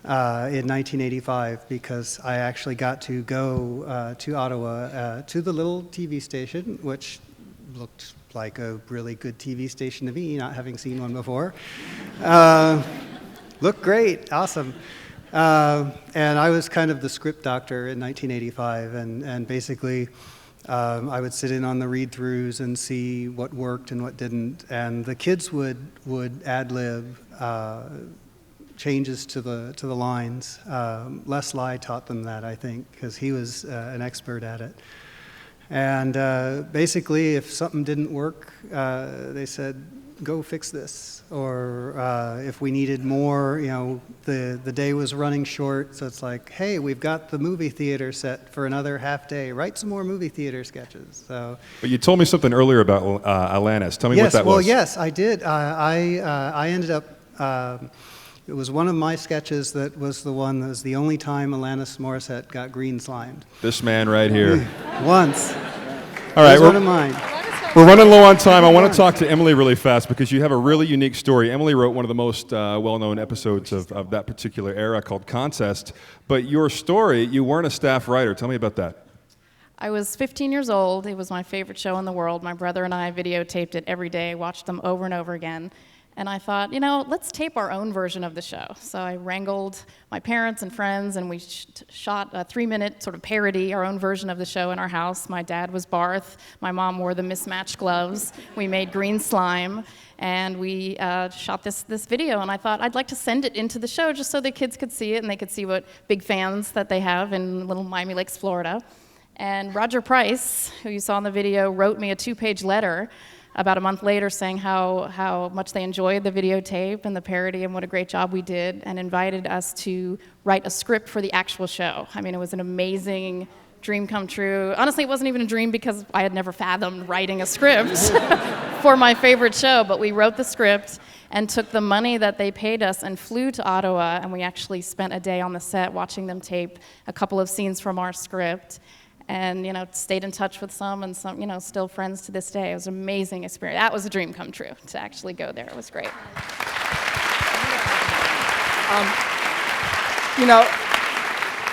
in 1985 because I actually got to go to Ottawa to the little TV station, which looked like a really good TV station to me, not having seen one before. Looked great, awesome. And I was kind of the script doctor in 1985, and basically I would sit in on the read-throughs and see what worked and what didn't, and the kids would ad-lib changes to the lines. Les Lai taught them that, I think, because he was an expert at it. And basically, if something didn't work, they said, go fix this. Or if we needed more, the day was running short, so it's like, hey, we've got the movie theater set for another half day. Write some more movie theater sketches. So. But you told me something earlier about Alanis. Tell me what that was. Yes, I did. I ended up, it was one of my sketches that was the one that was the only time Alanis Morissette got green slimed. This man right here. Once. All right, one of mine. We're running low on time. I want to talk to Emily really fast because you have a really unique story. Emily wrote one of the most well-known episodes of that particular era called Contest. But your story, you weren't a staff writer. Tell me about that. I was 15 years old. It was my favorite show in the world. My brother and I videotaped it every day, watched them over and over again. And I thought, let's tape our own version of the show. So I wrangled my parents and friends, and we shot a 3-minute sort of parody, our own version of the show in our house. My dad was Barth. My mom wore the mismatched gloves. We made green slime, and we shot this video. And I thought I'd like to send it into the show just so the kids could see it, and they could see what big fans that they have in little Miami Lakes, Florida. And Roger Price, who you saw in the video, wrote me a 2-page letter about a month later saying how much they enjoyed the videotape and the parody and what a great job we did, and invited us to write a script for the actual show. I mean, it was an amazing dream come true. Honestly, it wasn't even a dream because I had never fathomed writing a script for my favorite show, but we wrote the script and took the money that they paid us and flew to Ottawa, and we actually spent a day on the set watching them tape a couple of scenes from our script. And stayed in touch with some, and some, still friends to this day. It was an amazing experience. That was a dream come true to actually go there. It was great.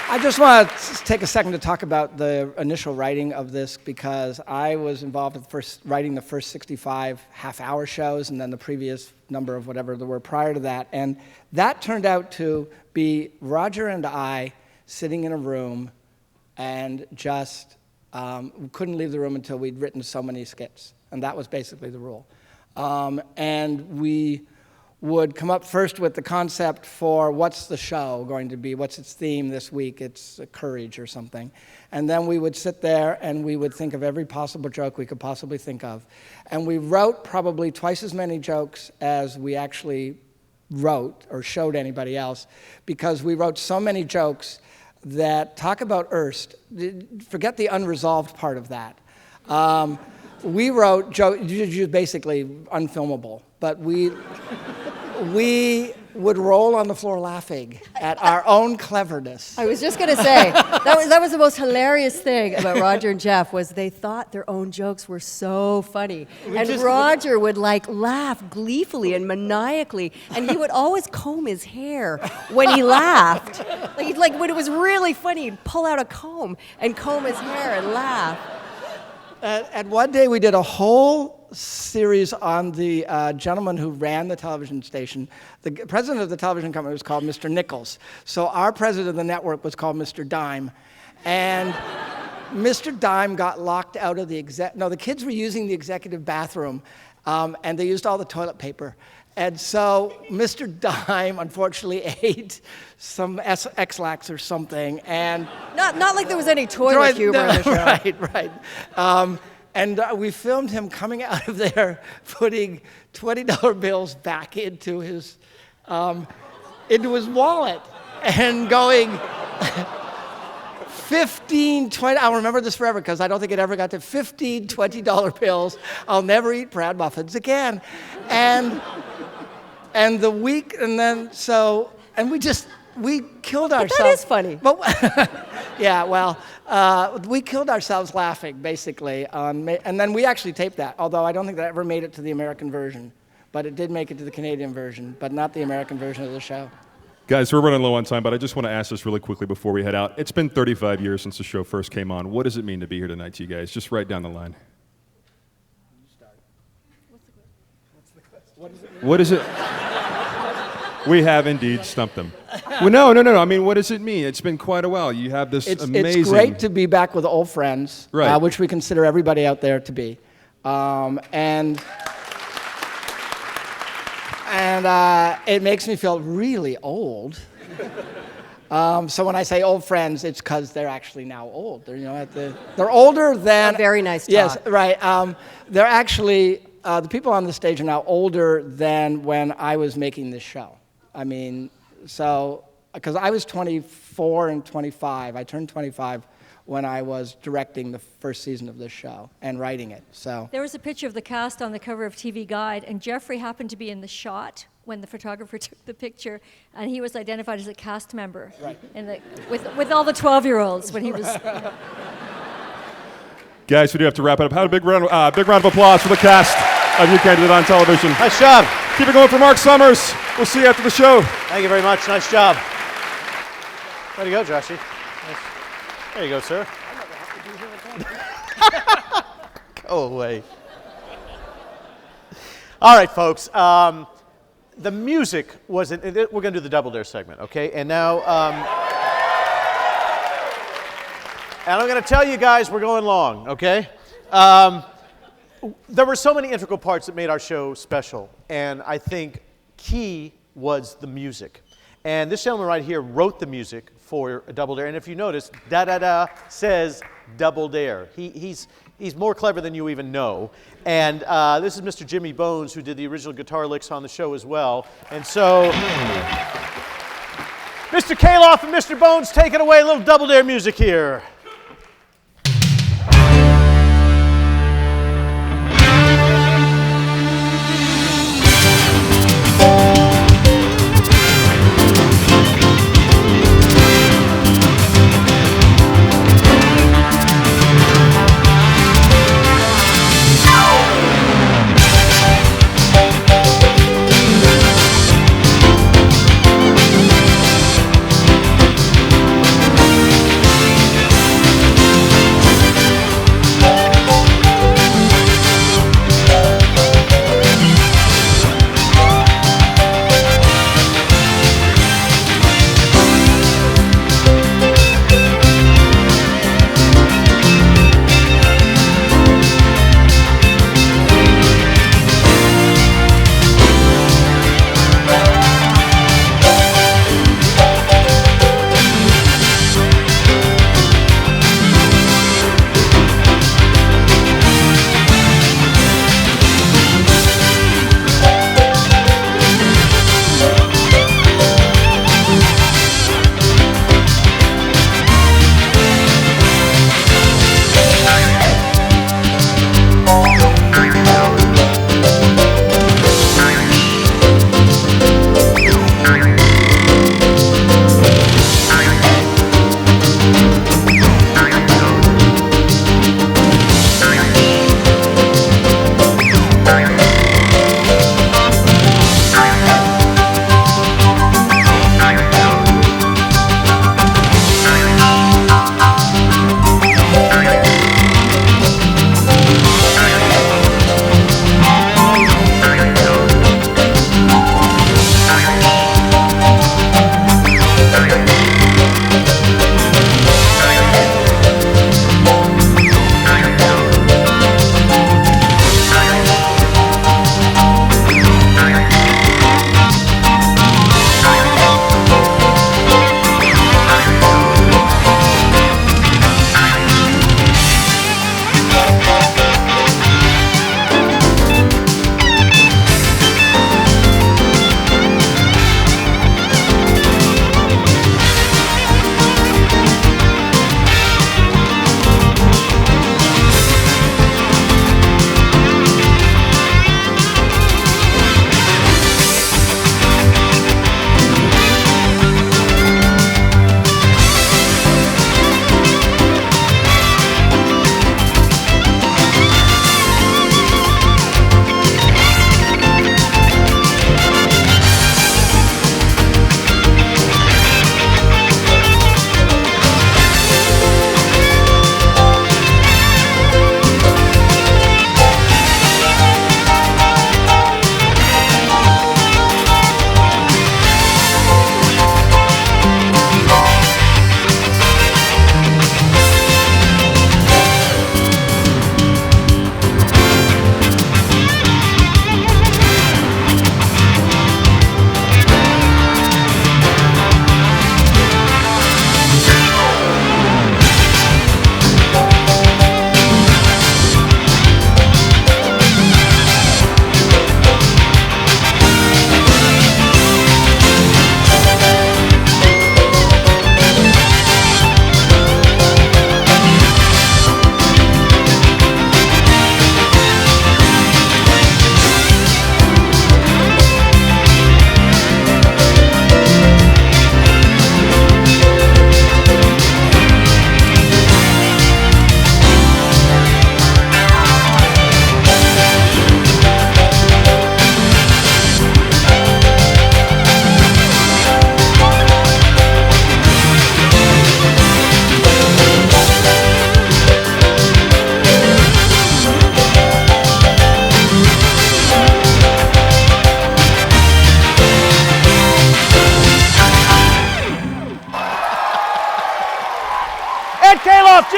I just want to take a second to talk about the initial writing of this, because I was involved with writing the first 65 half-hour shows, and then the previous number of whatever there were prior to that. And that turned out to be Roger and I sitting in a room and just couldn't leave the room until we'd written so many skits. And that was basically the rule. And we would come up first with the concept for what's the show going to be, what's its theme this week, it's courage or something. And then we would sit there and we would think of every possible joke we could possibly think of. And we wrote probably twice as many jokes as we actually wrote or showed anybody else, because we wrote so many jokes that talk about Erst, forget the unresolved part of that. We wrote jokes, basically unfilmable, but we would roll on the floor laughing at our own cleverness. I was just going to say, that was the most hilarious thing about Roger and Jeff, was they thought their own jokes were so funny. And Roger would laugh gleefully and maniacally, and he would always comb his hair when he laughed. When it was really funny, he'd pull out a comb and comb his hair and laugh. And one day we did a whole series on the gentleman who ran the television station. The president of the television company was called Mr. Nichols. So our president of the network was called Mr. Dime. And Mr. Dime got locked out of the the kids were using the executive bathroom, and they used all the toilet paper. And so Mr. Dime, unfortunately, ate some X-Lax or something, and not like there was any toilet humor in the show. Right. And we filmed him coming out of there, putting $20 bills back into his wallet, and going 15, 20, I'll remember this forever because I don't think it ever got to 15 $20 bills. I'll never eat Brad muffins again. And the week, and then, so, and we killed ourselves. But that is funny. But, yeah, well, we killed ourselves laughing, basically. And then we actually taped that, although I don't think that ever made it to the American version. But it did make it to the Canadian version, but not the American version of the show. Guys, we're running low on time, but I just want to ask this really quickly before we head out. It's been 35 years since the show first came on. What does it mean to be here tonight to you guys? Just right down the line. What is it? We have indeed stumped them. Well, no. I mean, what does it mean? It's been quite a while. You have this amazing... It's great to be back with old friends, right. Which we consider everybody out there to be. And it makes me feel really old. So when I say old friends, it's because they're actually now old. They're older than... A very nice talk. Yes, right. They're actually... the people on the stage are now older than when I was making this show. I mean, because I was 24 and 25. I turned 25 when I was directing the first season of this show and writing it. So there was a picture of the cast on the cover of TV Guide, and Jeffrey happened to be in the shot when the photographer took the picture, and he was identified as a cast member. Right. With all the 12-year-olds when he was... Guys, we do have to wrap it up. Have a big round of applause for the cast of You Can't Do That on Television. Nice job. Keep it going for Mark Summers. We'll see you after the show. Thank you very much. Nice job. Way to go, Joshy. Nice. There you go, sir. Go away. All right, folks. The music wasn't... We're going to do the Double Dare segment, okay? And now... and I'm going to tell you guys we're going long, okay? There were so many integral parts that made our show special, and I think key was the music. And this gentleman right here wrote the music for Double Dare, and if you notice, da-da-da says Double Dare. He's more clever than you even know. And this is Mr. Jimmy Bones, who did the original guitar licks on the show as well. And so, Mr. Kaloff and Mr. Bones, take it away, a little Double Dare music here.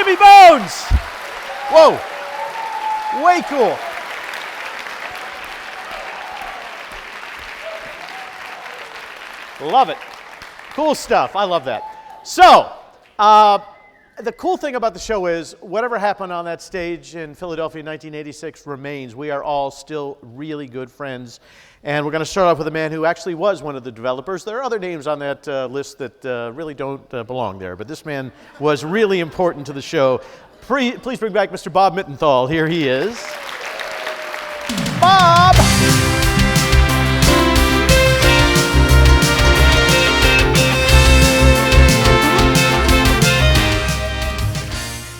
Jimmy Bones! Whoa, way cool. Love it. Cool stuff. I love that. So, the cool thing about the show is whatever happened on that stage in Philadelphia in 1986 remains. We are all still really good friends. And we're going to start off with a man who actually was one of the developers. There are other names on that list that really don't belong there, but this man was really important to the show. Please bring back Mr. Bob Mittenthal. Here he is. Bob!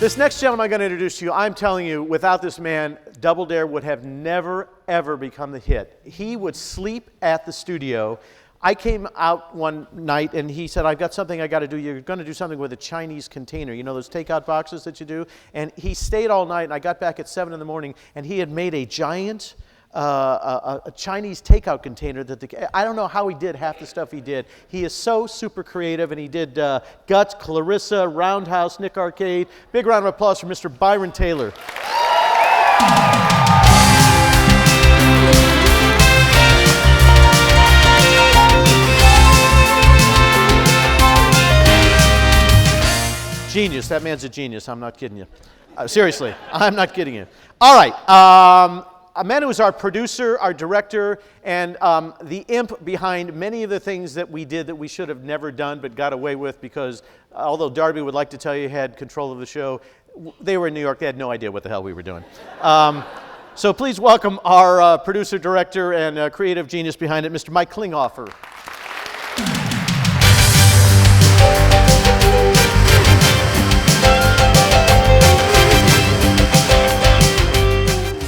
This next gentleman I'm going to introduce to you, I'm telling you, without this man, Double Dare would have never, ever become the hit. He would sleep at the studio. I came out one night and he said, I've got something I got to do. You're going to do something with a Chinese container. You know those takeout boxes that you do? And he stayed all night and I got back at 7 in the morning and he had made a giant a Chinese takeout container that I don't know how he did half the stuff he did. He is so super creative, and he did Guts, Clarissa, Roundhouse, Nick Arcade. Big round of applause for Mr. Byron Taylor. Genius. That man's a genius. I'm not kidding you. Seriously, I'm not kidding you. All right. A man who is our producer, our director, and the imp behind many of the things that we did that we should have never done but got away with because although Darby would like to tell you he had control of the show, they were in New York. They had no idea what the hell we were doing. So please welcome our producer, director, and creative genius behind it, Mr. Mike Klinghoffer.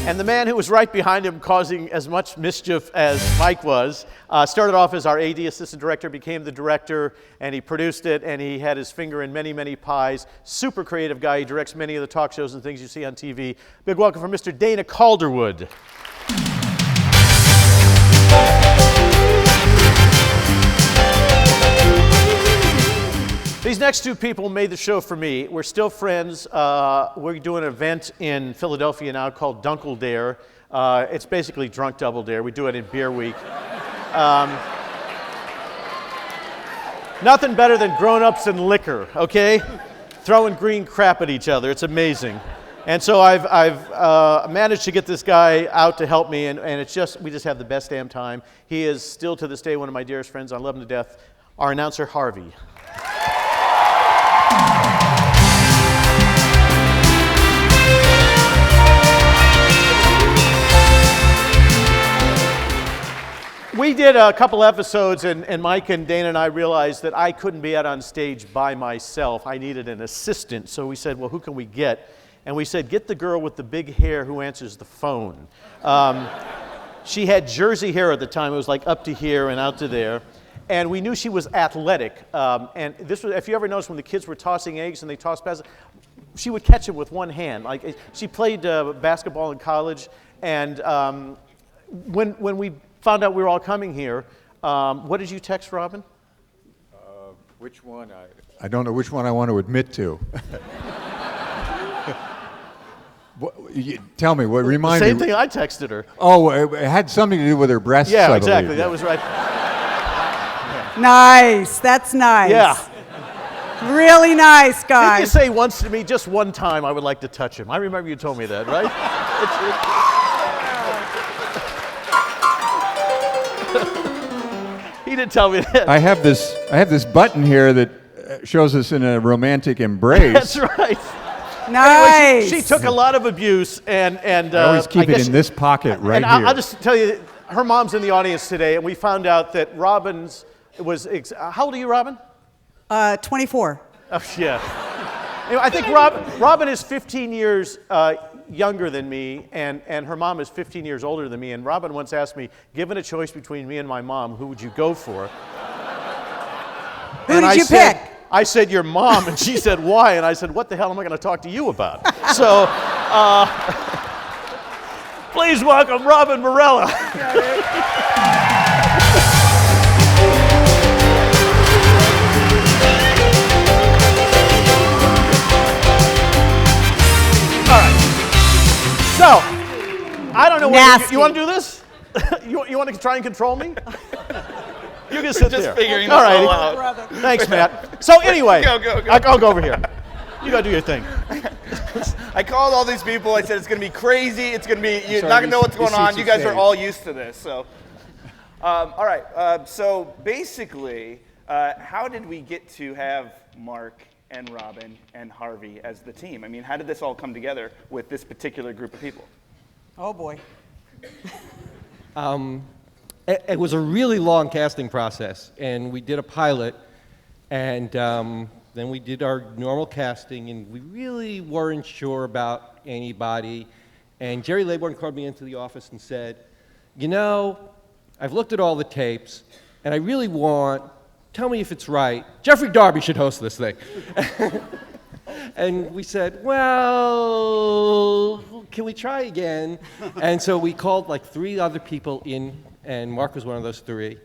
And the man who was right behind him causing as much mischief as Mike was, started off as our AD assistant director, became the director, and he produced it, and he had his finger in many, many pies. Super creative guy. He directs many of the talk shows and things you see on TV. Big welcome for Mr. Dana Calderwood. These next two people made the show for me. We're still friends. We're doing an event in Philadelphia now called Dunkle Dare. It's basically Drunk Double Dare. We do it in Beer Week. Nothing better than grown-ups and liquor, okay? Throwing green crap at each other. It's amazing. And so I've managed to get this guy out to help me, and it's just, we just have the best damn time. He is still to this day one of my dearest friends. I love him to death. Our announcer, Harvey. We did a couple episodes, and Mike and Dana and I realized that I couldn't be out on stage by myself. I needed an assistant. So we said, well, who can we get? And we said, get the girl with the big hair who answers the phone. She had Jersey hair at the time. It was like up to here and out to there. And we knew she was athletic. And this was, if you ever noticed when the kids were tossing eggs and they tossed passes, she would catch it with one hand. Like she played basketball in college. And when we found out we were all coming here, what did you text Robin? Which one? I don't know which one I want to admit to. Tell me, what remind me? Same thing I texted her. Oh, it had something to do with her breasts, yeah, I exactly. believe. That was right. Nice. That's nice. Yeah. Really nice, guys. Didn't you say once to me, just one time, I would like to touch him? I remember you told me that, right? He didn't tell me that. I have this button here that shows us in a romantic embrace. That's right. Nice. Anyway, she took a lot of abuse, and I always keep it in this pocket right here. I'll just tell you, her mom's in the audience today, and we found out that Robin's was. How old are you, Robin? 24. Oh, yeah. Anyway, I think Robin is 15 years younger than me, and her mom is 15 years older than me. And Robin once asked me, given a choice between me and my mom, who would you go for? Who did you pick? I said, your mom, and she said, why? And I said, what the hell am I going to talk to you about? So, please welcome Robin Morella. Nasty. You want to do this? you want to try and control me? You can sit Just there. figuring this all right. all out. Thanks, Matt. So anyway, Go. I'll go over here. You gotta do your thing. I called all these people. I said it's going to be crazy. It's going to be, you're not going to know what's going on. You guys are all used to this. So, all right. So basically, how did we get to have Mark and Robin and Harvey as the team? I mean, how did this all come together with this particular group of people? Oh, boy. It was a really long casting process, and we did a pilot, and then we did our normal casting, and we really weren't sure about anybody. And Jerry Laybourne called me into the office and said, you know, I've looked at all the tapes, and I really want, tell me if it's right, Jeffrey Darby should host this thing. And we said, well, can we try again? And so we called like 3 other people in, and Mark was one of those 3.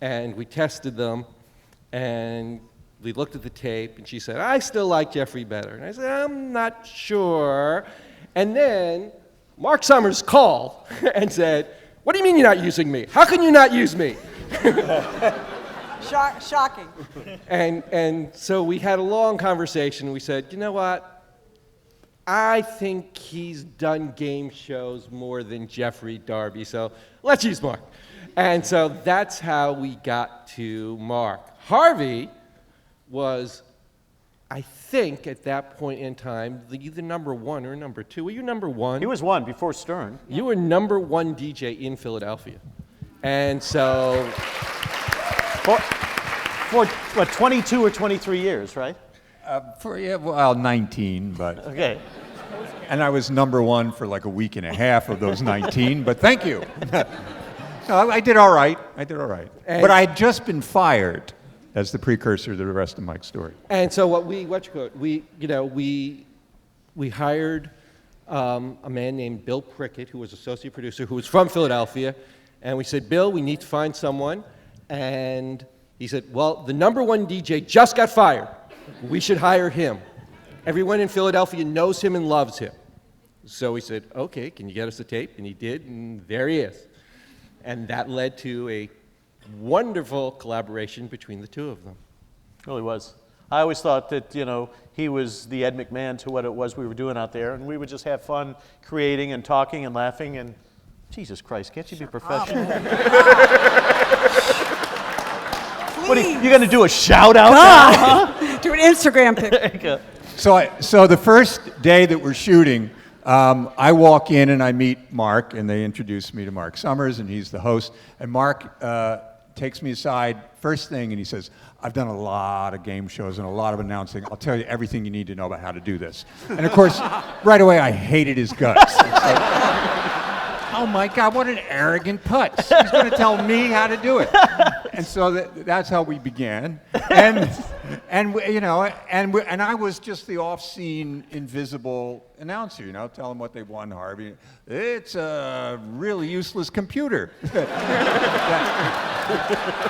And we tested them, and we looked at the tape, and she said, I still like Jeffrey better. And I said, I'm not sure. And then Mark Summers called and said, what do you mean you're not using me? How can you not use me? Shocking. And so we had a long conversation. We said, you know what? I think he's done game shows more than Jeffrey Darby, so let's use Mark. And so that's how we got to Mark. Harvey was, I think, at that point in time, either number 1 or number 2. Were you number 1? He was 1 before Stern. You were number 1 DJ in Philadelphia. And so... For what, 22 or 23 years, right? Well, 19, but... Okay. And I was number 1 for like a week and a half of those 19, but thank you. No, I did all right. But I had just been fired as the precursor to the rest of Mike's story. And so we hired a man named Bill Prickett, who was associate producer, who was from Philadelphia, and we said, Bill, we need to find someone. And he said, well, the number 1 DJ just got fired. We should hire him. Everyone in Philadelphia knows him and loves him. So we said, okay, can you get us a tape? And he did, and there he is. And that led to a wonderful collaboration between the 2 of them. It really was. I always thought that, you know, he was the Ed McMahon to what it was we were doing out there, and we would just have fun creating and talking and laughing, and Jesus Christ, can't you be professional? What are you going to do, a shout-out now? Do an Instagram pic. So the first day that we're shooting, I walk in and I meet Mark, and they introduce me to Mark Summers, and he's the host. And Mark takes me aside first thing, and he says, I've done a lot of game shows and a lot of announcing. I'll tell you everything you need to know about how to do this. And of course, right away, I hated his guts. Oh my God, what an arrogant putz. He's going to tell me how to do it. And so that's how we began. And I was just the off-scene, invisible announcer, you know, tell them what they won, Harvey. It's a really useless computer.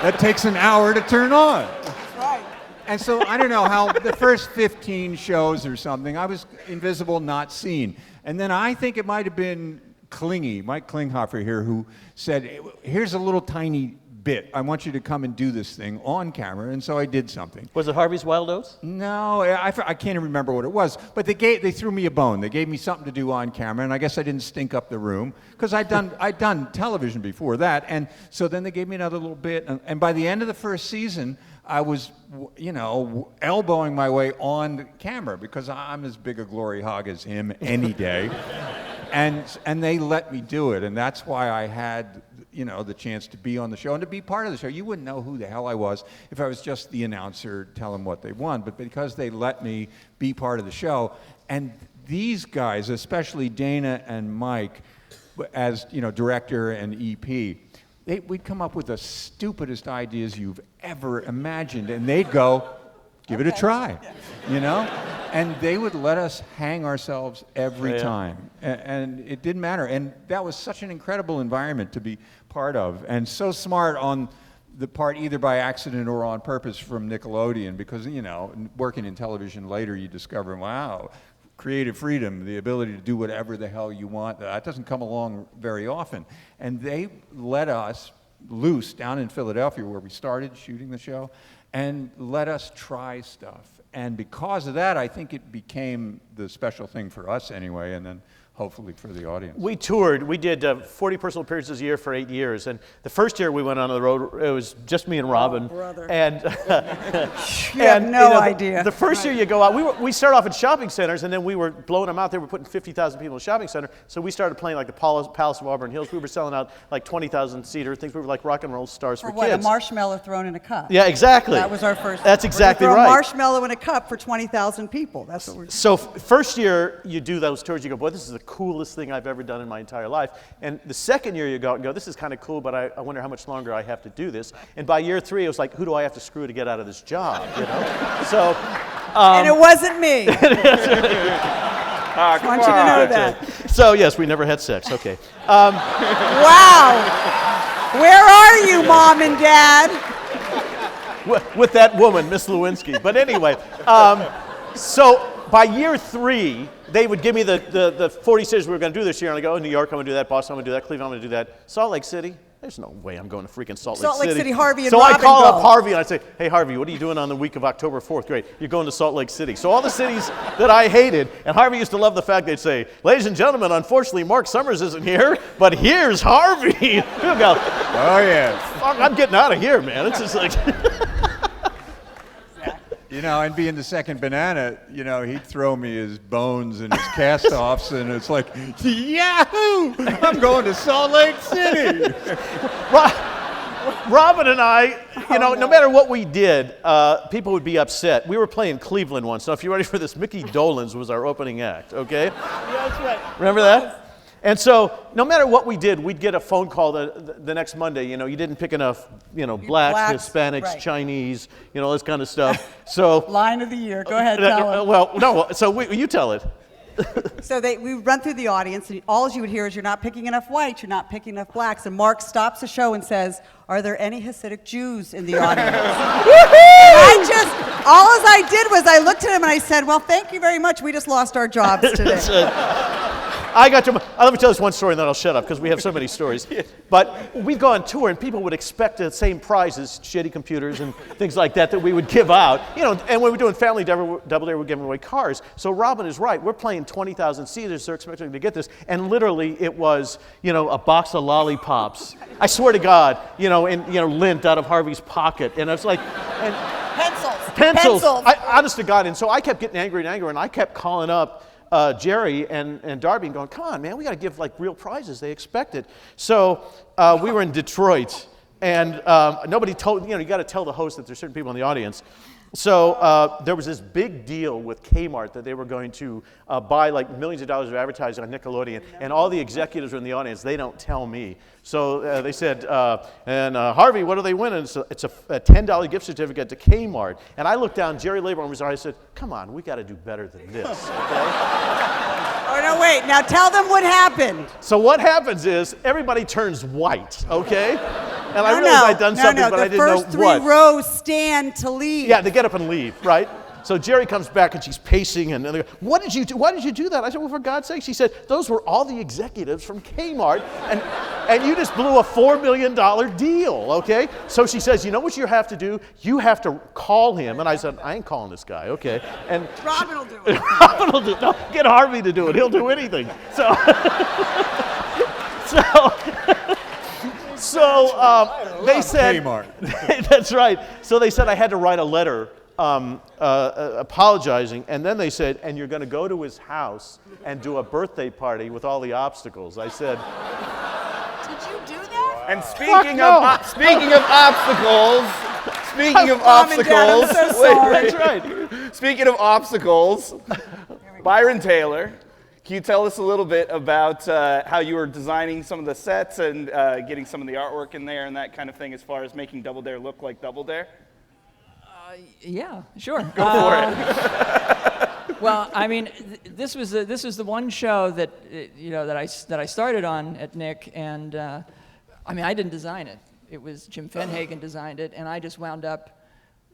that takes an hour to turn on. Right. And so I don't know how the first 15 shows or something, I was invisible, not seen. And then I think it might have been Mike Klinghoffer here, who said, here's a little tiny bit. I want you to come and do this thing on camera. And so I did something. Was it Harvey's Wild Oats? No, I can't even remember what it was. But they threw me a bone. They gave me something to do on camera, and I guess I didn't stink up the room because I'd done television before that. And so then they gave me another little bit. And by the end of the first season, I was, you know, elbowing my way on the camera because I'm as big a glory hog as him any day. And they let me do it, and that's why I had, you know, the chance to be on the show and to be part of the show. You wouldn't know who the hell I was if I was just the announcer telling what they won, but because they let me be part of the show, and these guys, especially Dana and Mike, as, you know, director and EP, we'd come up with the stupidest ideas you've ever imagined, and they'd go, give it a try, you know? And they would let us hang ourselves every time. And it didn't matter. And that was such an incredible environment to be part of. And so smart on the part, either by accident or on purpose, from Nickelodeon, because, you know, working in television later, you discover, wow, creative freedom, the ability to do whatever the hell you want. That doesn't come along very often. And they let us loose down in Philadelphia where we started shooting the show and let us try stuff. And because of that, I think it became the special thing for us anyway, and then hopefully for the audience. We toured. We did 40 personal appearances a year for 8 years. And the first year we went on the road, it was just me and Robin. Oh, brother. And You have no idea. The first year you go out, we started off in shopping centers, and then we were blowing them out. They were putting 50,000 people in a shopping center. So we started playing like the Palace of Auburn Hills. We were selling out like 20,000 seater things. We were like rock and roll stars for what, kids. a marshmallow thrown in a cup. Yeah, exactly. That was our first. That's exactly throw right. a marshmallow in a cup for 20,000 people. That's what we're. So first year you do those tours, you go, boy, this is the coolest thing I've ever done in my entire life. And the second year you go out and go, this is kind of cool, but I wonder how much longer I have to do this. And by year 3, it was like, who do I have to screw to get out of this job? You know? So. And it wasn't me. Come I want you to know that. So yes, we never had sex. Okay. Wow. Where are you, Mom and Dad? With that woman, Miss Lewinsky. But anyway, so by year 3, they would give me the 40 cities we were going to do this year, and I go, oh, New York, I'm going to do that, Boston, I'm going to do that, Cleveland, I'm going to do that, Salt Lake City. There's no way I'm going to freaking Salt Lake City. Harvey and so Robin I call go. up Harvey and I say, hey, Harvey, what are you doing on the week of October 4th? Great, you're going to Salt Lake City. So all the cities that I hated, and Harvey used to love the fact they'd say, ladies and gentlemen, unfortunately, Mark Summers isn't here, but here's Harvey. He'll go, oh, yeah. Fuck, I'm getting out of here, man. It's just like... You know, and being the second banana, you know, he'd throw me his bones and his cast-offs, and it's like, yahoo! I'm going to Salt Lake City! Robin and I, you know, no matter what we did, people would be upset. We were playing Cleveland once. Now, if you're ready for this, Mickey Dolenz was our opening act, okay? Yeah, that's right. Remember that? And so, no matter what we did, we'd get a phone call the next Monday. You know, you didn't pick enough, you know, blacks, Hispanics, right. Chinese, you know, this kind of stuff. So line of the year. Go ahead, tell them. Well, no. So you tell it. So we run through the audience, and all you would hear is, "You're not picking enough whites. You're not picking enough blacks." And Mark stops the show and says, "Are there any Hasidic Jews in the audience?" All I did was I looked at him and I said, "Well, thank you very much. We just lost our jobs today." Let me tell this one story and then I'll shut up because we have so many stories. But we'd go on tour and people would expect the same prizes, shitty computers and things like that we would give out. You know, and when we were doing Family Double Dare, we were giving away cars. So Robin is right. We're playing 20,000 seaters. They're expecting to get this. And literally it was, you know, a box of lollipops. I swear to God, you know, and, you know, lint out of Harvey's pocket. And I was like... Pencils. Honest to God. And so I kept getting angry and I kept calling up Jerry and Darby and going, come on, man, we got to give like real prizes. They expect it. So we were in Detroit, and nobody told, you know, you got to tell the host that there's certain people in the audience. So there was this big deal with Kmart that they were going to buy like millions of dollars of advertising on Nickelodeon, and all the executives were in the audience. They don't tell me. So they said, Harvey, what are they winning? So it's a $10 gift certificate to Kmart. And I looked down, Jerry Laborn was there. I said, come on, we got to do better than this. Okay? Oh, no, wait. Now tell them what happened. So what happens is everybody turns white, okay? And I realized I'd done something, but I didn't know what. The first 3 rows stand to leave. Yeah, they get up and leave, right? So Jerry comes back and she's pacing and they go, what did you do? Why did you do that? I said, well, for God's sake. She said, those were all the executives from Kmart and you just blew a $4 million deal, okay? So she says, you know what you have to do? You have to call him. And I said, I ain't calling this guy, okay? And Robin will do it. Robin will do it. No, get Harvey to do it. He'll do anything. So they said, Kmart. That's right. So they said I had to write a letter apologizing, and then they said, and you're going to go to his house and do a birthday party with all the obstacles. I said, did you do that? And speaking of obstacles, I'm so sorry. That's right. Speaking of obstacles, Byron Taylor, can you tell us a little bit about how you were designing some of the sets and getting some of the artwork in there and that kind of thing as far as making Double Dare look like Double Dare? Yeah, sure. Go for it. Well, I mean, this was the one show that that I started on at Nick, and I mean, I didn't design it. It was Jim Fenhagen designed it, and I just wound up,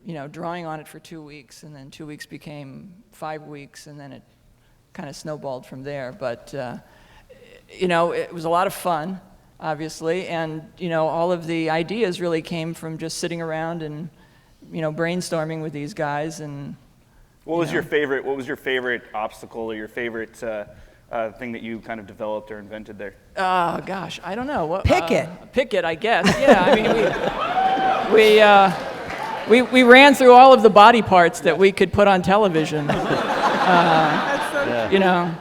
you know, drawing on it for 2 weeks, and then 2 weeks became 5 weeks, and then it kind of snowballed from there. But you know, it was a lot of fun, obviously, and you know, all of the ideas really came from just sitting around and you know, brainstorming with these guys. And what was your favorite? What was your favorite obstacle or your favorite thing that you kind of developed or invented there? Oh gosh, I don't know. Pick it. Pick it, I guess. Yeah, I mean, we ran through all of the body parts that we could put on television. You know.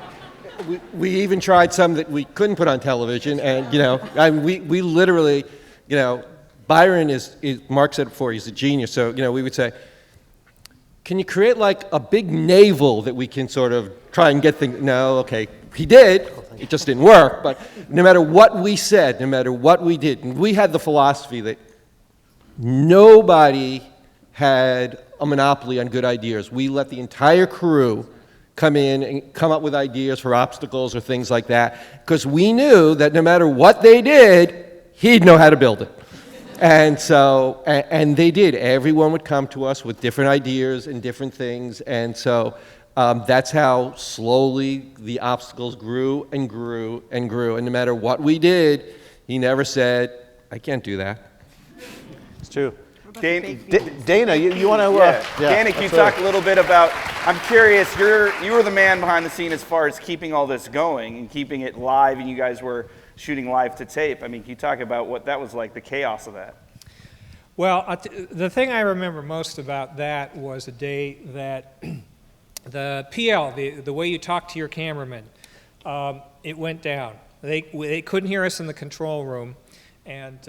We even tried some that we couldn't put on television, and you know, we literally, you know, Byron is Mark said it before, he's a genius. So you know, we would say, can you create like a big navel that we can sort of try and get things? No, okay, he did. It just didn't work. But no matter what we said, no matter what we did, and we had the philosophy that nobody had a monopoly on good ideas. We let the entire crew come in and come up with ideas for obstacles or things like that, because we knew that no matter what they did, he'd know how to build it. And so, and they did. Everyone would come to us with different ideas and different things, and so that's how slowly the obstacles grew and grew and grew. And no matter what we did, he never said, "I can't do that." It's true. Dana, you want to? Dana, can you talk a little bit about? I'm curious. You were the man behind the scene as far as keeping all this going and keeping it live, and you guys were shooting live to tape. I mean, can you talk about what that was like, the chaos of that? Well, the thing I remember most about that was a day that the PL, the way you talk to your cameraman, it went down. They couldn't hear us in the control room, and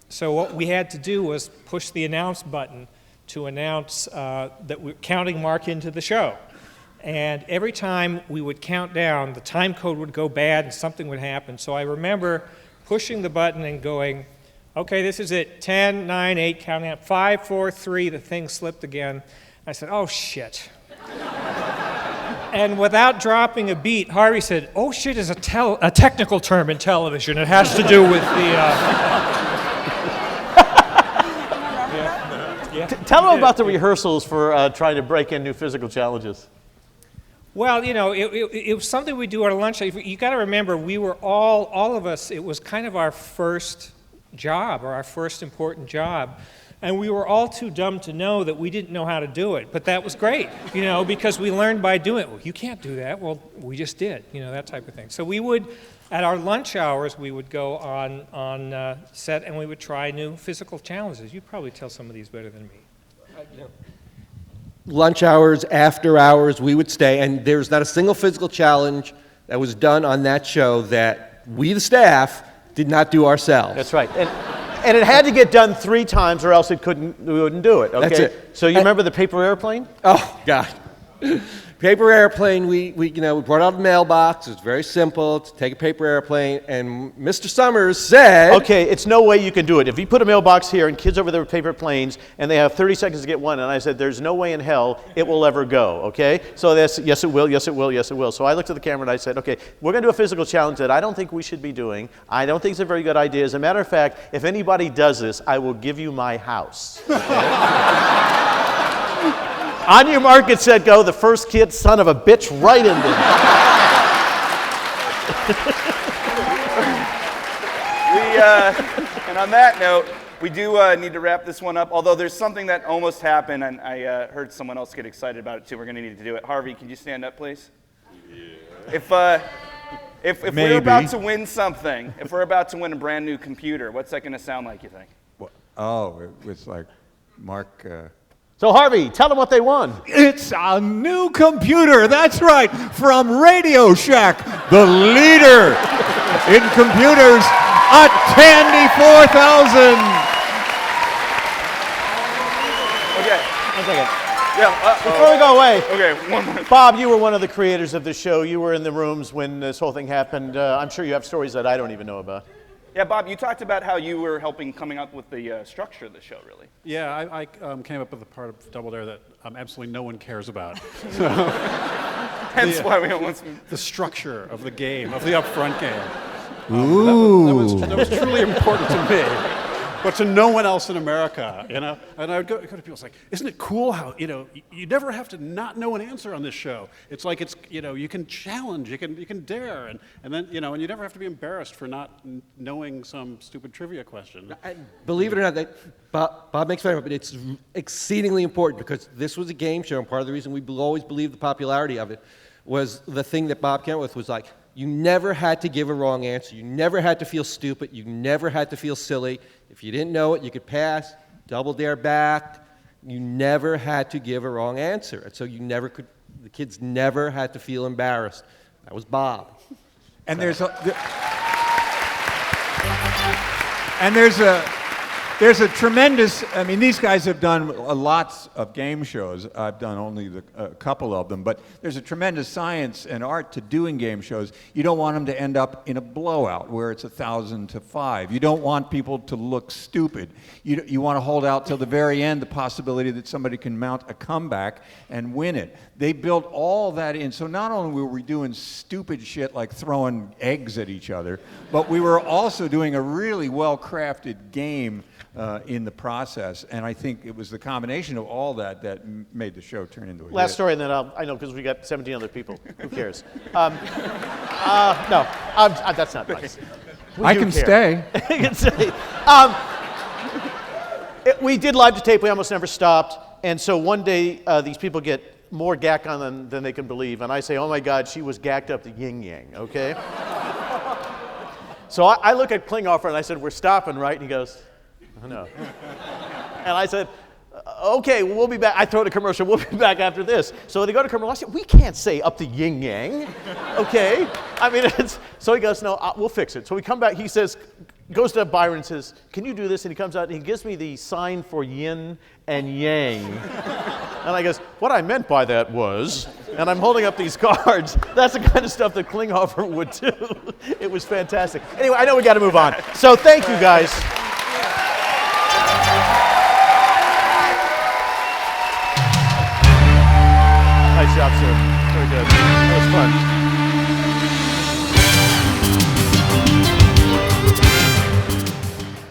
so what we had to do was push the announce button to announce that we're counting Mark into the show. And every time we would count down, the time code would go bad and something would happen. So I remember pushing the button and going, okay, this is it, 10, 9, 8, counting up, 5, 4, 3, the thing slipped again. I said, oh shit. And without dropping a beat, Harvey said, oh shit is a technical term in television. It has to do with the... Tell them about the rehearsals for trying to break in new physical challenges. Well, you know, it was something we do at lunch. You got to remember, we were all of us, it was kind of our first job, or our first important job. And we were all too dumb to know that we didn't know how to do it. But that was great, you know, because we learned by doing it. Well, you can't do that. Well, we just did, you know, that type of thing. So we would, at our lunch hours, we would go on set and we would try new physical challenges. You'd probably tell some of these better than me. Lunch hours, after hours, we would stay, and there was not a single physical challenge that was done on that show that we, the staff, did not do ourselves. That's right. And it had to get done 3 times or else we wouldn't do it, okay? That's it. So you remember the paper airplane? Oh, God. Paper airplane, we brought out a mailbox. It was very simple to take a paper airplane, and Mr. Summers said... Okay, it's no way you can do it. If you put a mailbox here and kids over there with paper planes, and they have 30 seconds to get one, and I said, there's no way in hell it will ever go, okay? So that's, yes it will, yes it will, yes it will. So I looked at the camera and I said, okay, we're going to do a physical challenge that I don't think we should be doing. I don't think it's a very good idea. As a matter of fact, if anybody does this, I will give you my house. On your mark, get set, go. The first kid, son of a bitch, right into it. And on that note, we do need to wrap this one up, although there's something that almost happened, and I heard someone else get excited about it too. We're going to need to do it. Harvey, can you stand up, please? Yeah. If we're about to win something, if we're about to win a brand new computer, what's that going to sound like, you think? Oh, it was like Mark... So Harvey, tell them what they won. It's a new computer, that's right, from Radio Shack, the leader in computers, a Tandy 4000. Okay. One second. Yeah. Before we go away, okay, one more. Bob, you were one of the creators of the show. You were in the rooms when this whole thing happened. I'm sure you have stories that I don't even know about. Yeah, Bob, you talked about how you were helping coming up with the structure of the show, really. Yeah, I came up with the part of Double Dare that absolutely no one cares about. So, hence why we almost... The structure of the game, of the upfront game. Ooh. That was truly important to me. but to no one else in America, you know? And I would go to people and say, isn't it cool how, you know, you never have to not know an answer on this show. It's like it's, you know, you can challenge, you can dare, and then, you know, and you never have to be embarrassed for not knowing some stupid trivia question. Believe it or not, Bob makes fun of it, but it's exceedingly important because this was a game show, and part of the reason we always believed the popularity of it was the thing that Bob came up with was like, you never had to give a wrong answer. You never had to feel stupid. You never had to feel silly. If you didn't know it, you could pass, double dare back. You never had to give a wrong answer. And so you never could, the kids never had to feel embarrassed. That was Bob. And there's a tremendous, I mean, these guys have done lots of game shows. I've done only a couple of them, but there's a tremendous science and art to doing game shows. You don't want them to end up in a blowout where it's 1,000 to 5. You don't want people to look stupid. You want to hold out till the very end the possibility that somebody can mount a comeback and win it. They built all that in. So not only were we doing stupid shit like throwing eggs at each other, but we were also doing a really well-crafted game in the process, and I think it was the combination of all that that made the show turn into a Last hit. story, and then I know because we got 17 other people. Who cares? No, that's not nice. I can stay. You can stay. We did live to tape. We almost never stopped, and so one day these people get more gack on than they can believe, and I say, "Oh my God, she was gacked up to yin yang." Okay. So I look at Klinghoffer and I said, "We're stopping, right?" And he goes, "Oh, no." And I said, "Okay, we'll be back." I throw the commercial. We'll be back after this. So they go to commercial. I said, "We can't say up to yin yang." Okay. I mean, so he goes, "No, we'll fix it." So we come back. He says, goes to Byron and says, "Can you do this?" And he comes out and he gives me the sign for yin and yang. And I goes, "What I meant by that was," and I'm holding up these cards. That's the kind of stuff that Klinghoffer would do. It was fantastic. Anyway, I know we got to move on. So thank you guys. Nice job, sir. Very good. That was fun.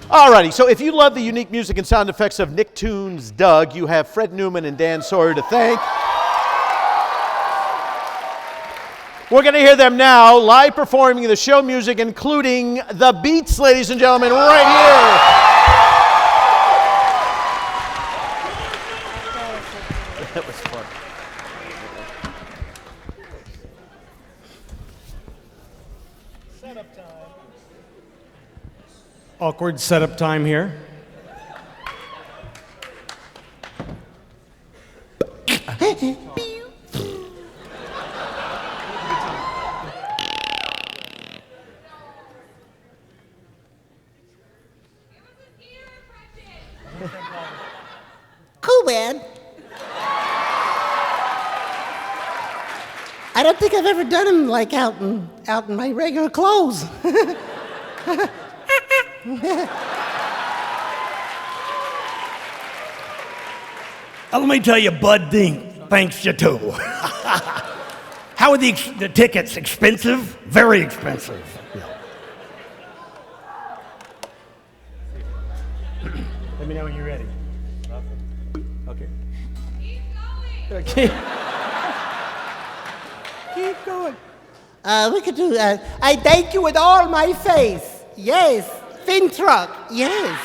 Alrighty, so if you love the unique music and sound effects of Nicktoons Doug, you have Fred Newman and Dan Sawyer to thank. We're going to hear them now, live performing the show music, including the Beats, ladies and gentlemen, right here. That was fun. Awkward setup time here. Cool, man. I don't think I've ever done them like out in my regular clothes. Let me tell you, Bud Dink thanks you too. How are the tickets? Expensive? Very expensive. Let me know when you're ready. Okay. Keep going. We could do that. I thank you with all my faith. Yes. Fin truck. Yes.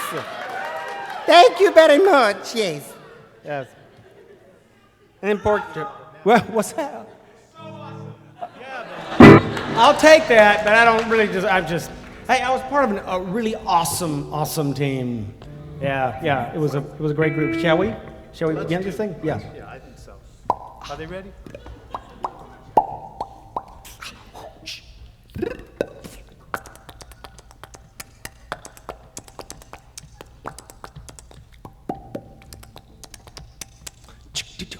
Thank you very much. Yes. Yes. Important. Well, what's that? I'll take that, but I don't really hey, I was part of a really awesome team. Yeah, it was a great group. Shall we begin this thing? Yeah. Yeah, I think so. Are they ready? Chica.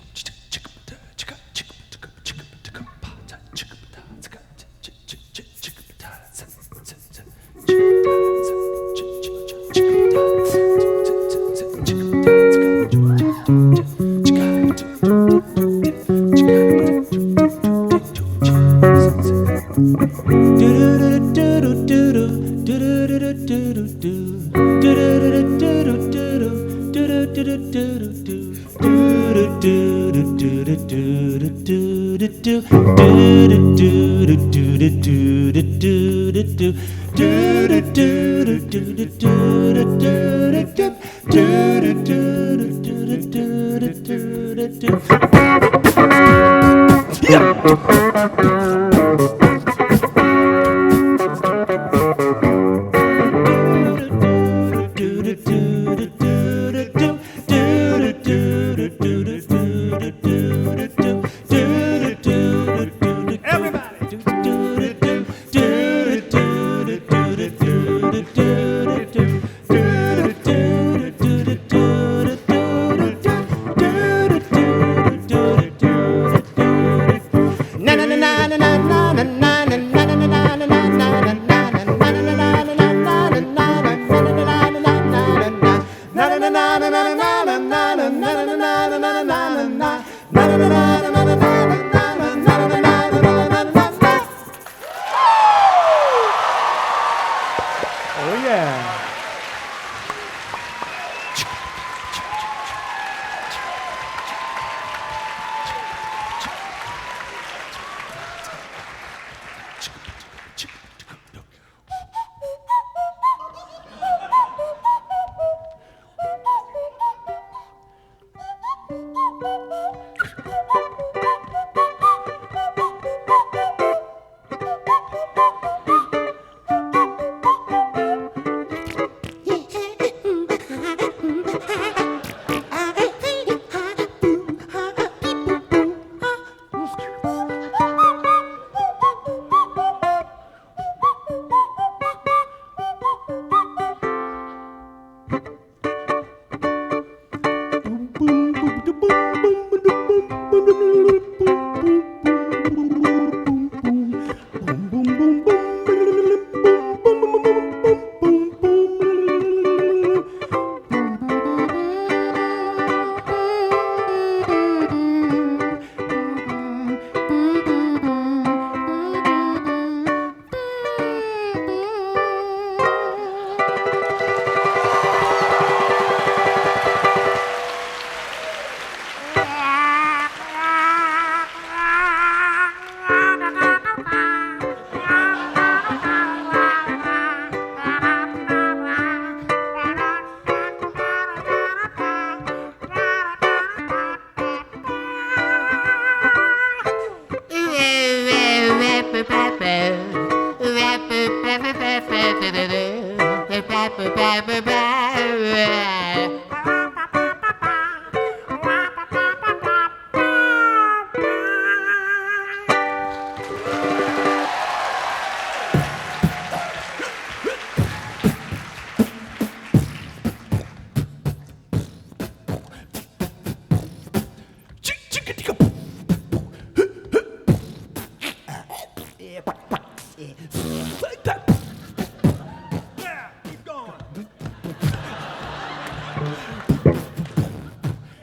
Oh, yeah.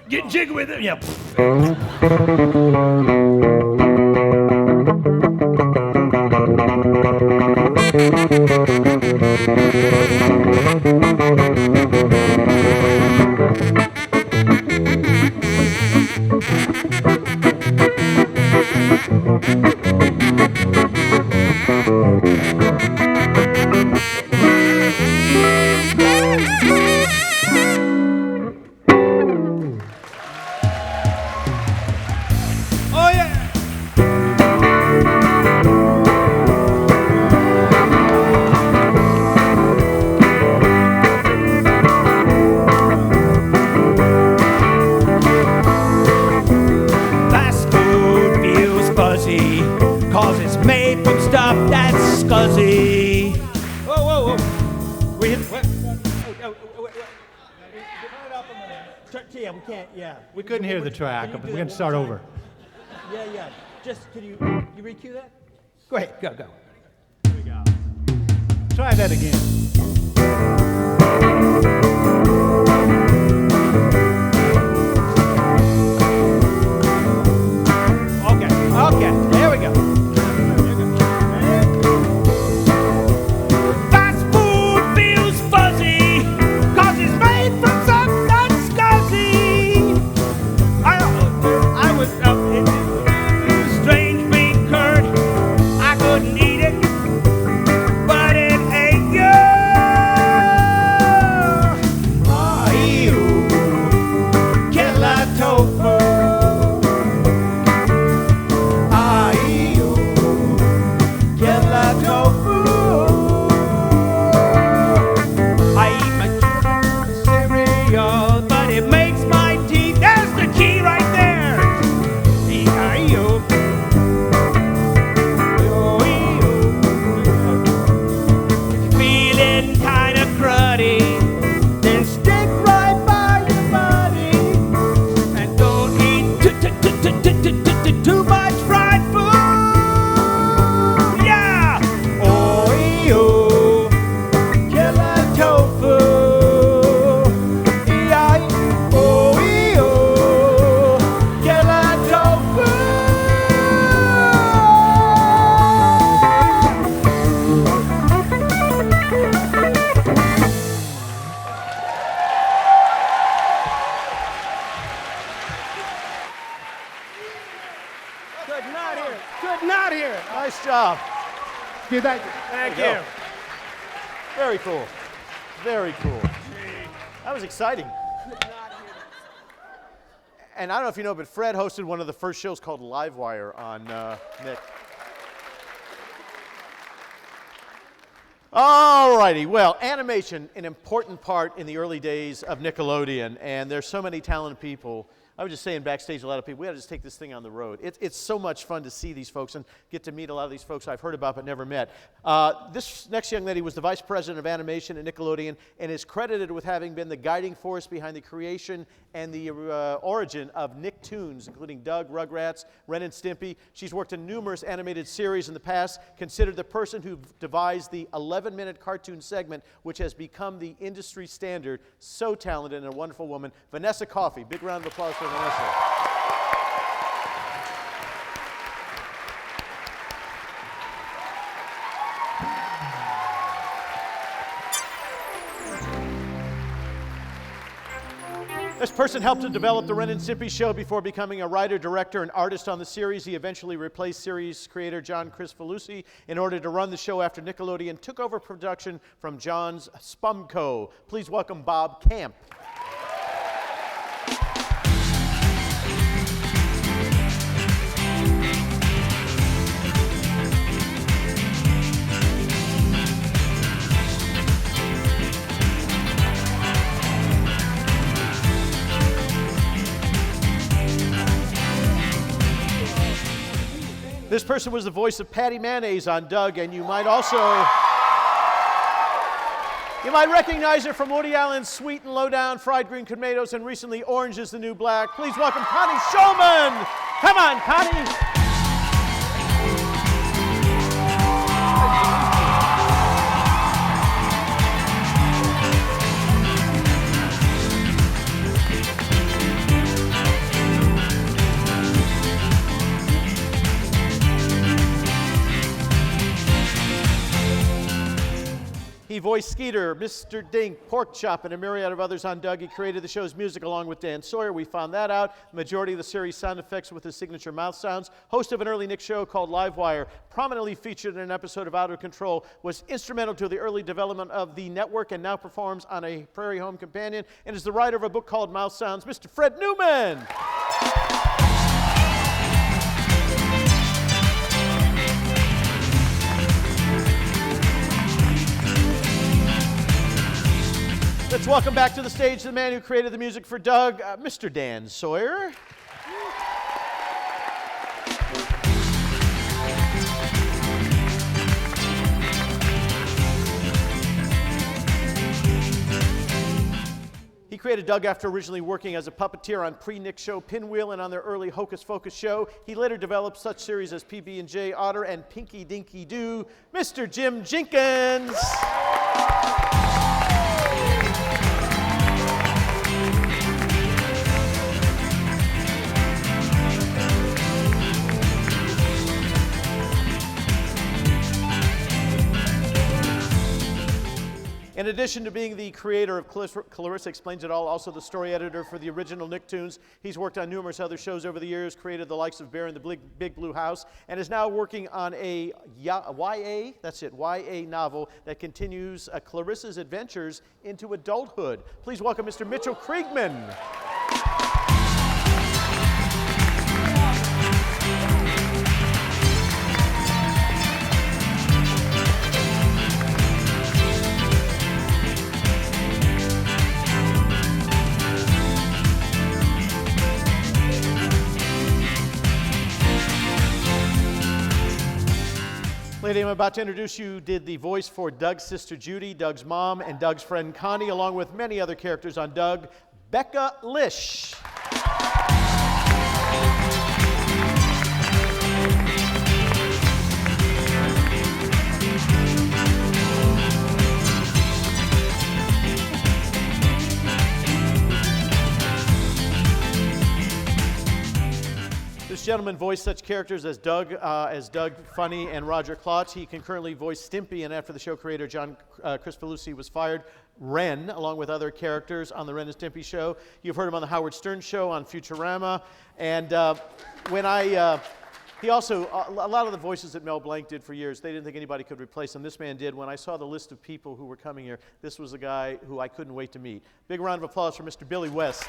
Get jiggy with it. Yeah. Oh, yeah. Fast food feels fuzzy, 'cause it's made from stuff that's scuzzy. Whoa, whoa, whoa. We hit, what? Yeah, we can't, yeah. We couldn't hear the track, but we're going to start over. Yeah, yeah. Just, can you re-cue that? Go ahead, go, go. Try that again. Okay, there we go. Fast food feels fuzzy, 'cause it's made from something that's scuzzy. I was straight job. Thank you. Thank you. Very cool. Very cool. That was exciting. And I don't know if you know, but Fred hosted one of the first shows called Livewire on Nick. All righty. Well, animation, an important part in the early days of Nickelodeon, and there's so many talented people. I was just saying backstage, a lot of people, we got to just take this thing on the road. It's so much fun to see these folks and get to meet a lot of these folks I've heard about but never met. This next young lady was the vice president of animation at Nickelodeon and is credited with having been the guiding force behind the creation and the origin of Nicktoons, including Doug, Rugrats, Ren and Stimpy. She's worked in numerous animated series in the past, considered the person who devised the 11-minute cartoon segment, which has become the industry standard. So talented and a wonderful woman, Vanessa Coffey. Big round of applause for Vanessa. This person helped to develop the Ren and Stimpy show before becoming a writer, director, and artist on the series. He eventually replaced series creator John Crispolucci in order to run the show after Nickelodeon took over production from John's Spumco. Please welcome Bob Camp. This person was the voice of Patty Mayonnaise on Doug, and you might recognize her from Woody Allen's Sweet and Lowdown, Fried Green Tomatoes, and recently Orange is the New Black. Please welcome Connie Shulman. Come on, Connie. He voiced Skeeter, Mr. Dink, Pork Chop, and a myriad of others on Doug. He created the show's music along with Dan Sawyer. We found that out. The majority of the series sound effects with his signature mouth sounds. Host of an early Nick show called Livewire, prominently featured in an episode of Out of Control, was instrumental to the early development of the network and now performs on a Prairie Home Companion and is the writer of a book called Mouth Sounds, Mr. Fred Newman. Let's welcome back to the stage the man who created the music for Doug, Mr. Dan Sawyer. He created Doug after originally working as a puppeteer on pre-Nick show Pinwheel and on their early Hocus Pocus show. He later developed such series as PB&J Otter and Pinky Dinky Doo, Mr. Jim Jenkins. In addition to being the creator of Clarissa Explains It All, also the story editor for the original Nicktoons, he's worked on numerous other shows over the years, created the likes of Bear in the Big Blue House, and is now working on a YA novel that continues Clarissa's adventures into adulthood. Please welcome Mr. Mitchell Kriegman. Lady I'm about to introduce you did the voice for Doug's sister Judy, Doug's mom, and Doug's friend Connie, along with many other characters on Doug, Becca Lish. This gentleman voiced such characters as Doug Funny, and Roger Klotz. He concurrently voiced Stimpy, and after the show creator John Crispolucci was fired, Ren, along with other characters on the Ren and Stimpy show. You've heard him on the Howard Stern show, on Futurama, and when I He also, a lot of the voices that Mel Blanc did for years, they didn't think anybody could replace him. This man did. When I saw the list of people who were coming here, this was a guy who I couldn't wait to meet. Big round of applause for Mr. Billy West.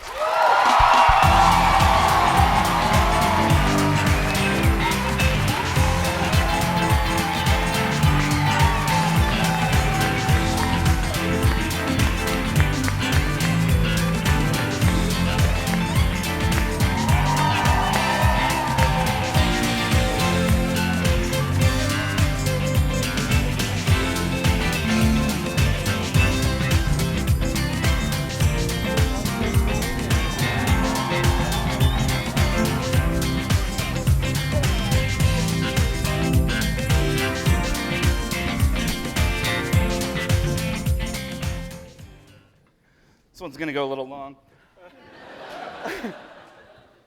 This one's going to go a little long.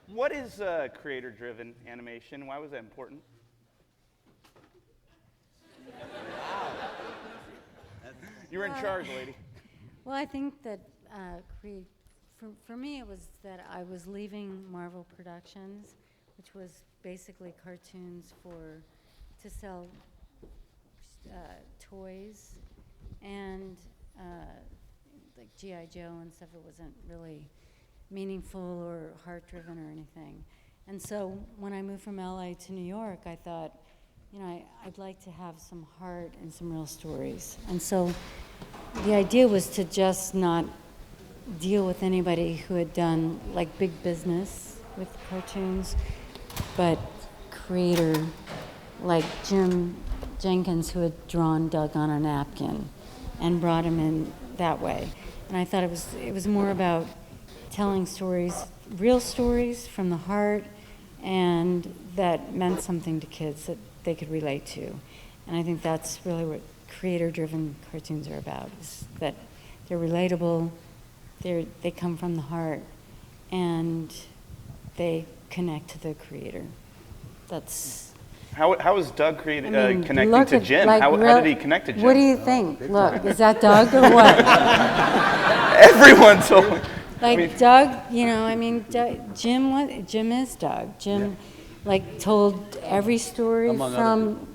What is creator-driven animation? Why was that important? You were in charge, lady. Well, I think that for me it was that I was leaving Marvel Productions, which was basically cartoons to sell toys and like G.I. Joe and stuff. It wasn't really meaningful or heart-driven or anything. And so when I moved from LA to New York, I thought, I'd like to have some heart and some real stories. And so the idea was to just not deal with anybody who had done like big business with cartoons, but creator like Jim Jenkins, who had drawn Doug on a napkin and brought him in that way. And I thought it was more about telling stories, real stories from the heart, and that meant something to kids that they could relate to. And I think that's really what creator-driven cartoons are about, is that they're relatable, they come from the heart, and they connect to the creator. That's... How is Doug connecting to Jim? Like, how did he connect to Jim? What do you think? Look, is that Doug or what? Everyone told me. Like Doug, Jim is Doug. Jim, told every story from,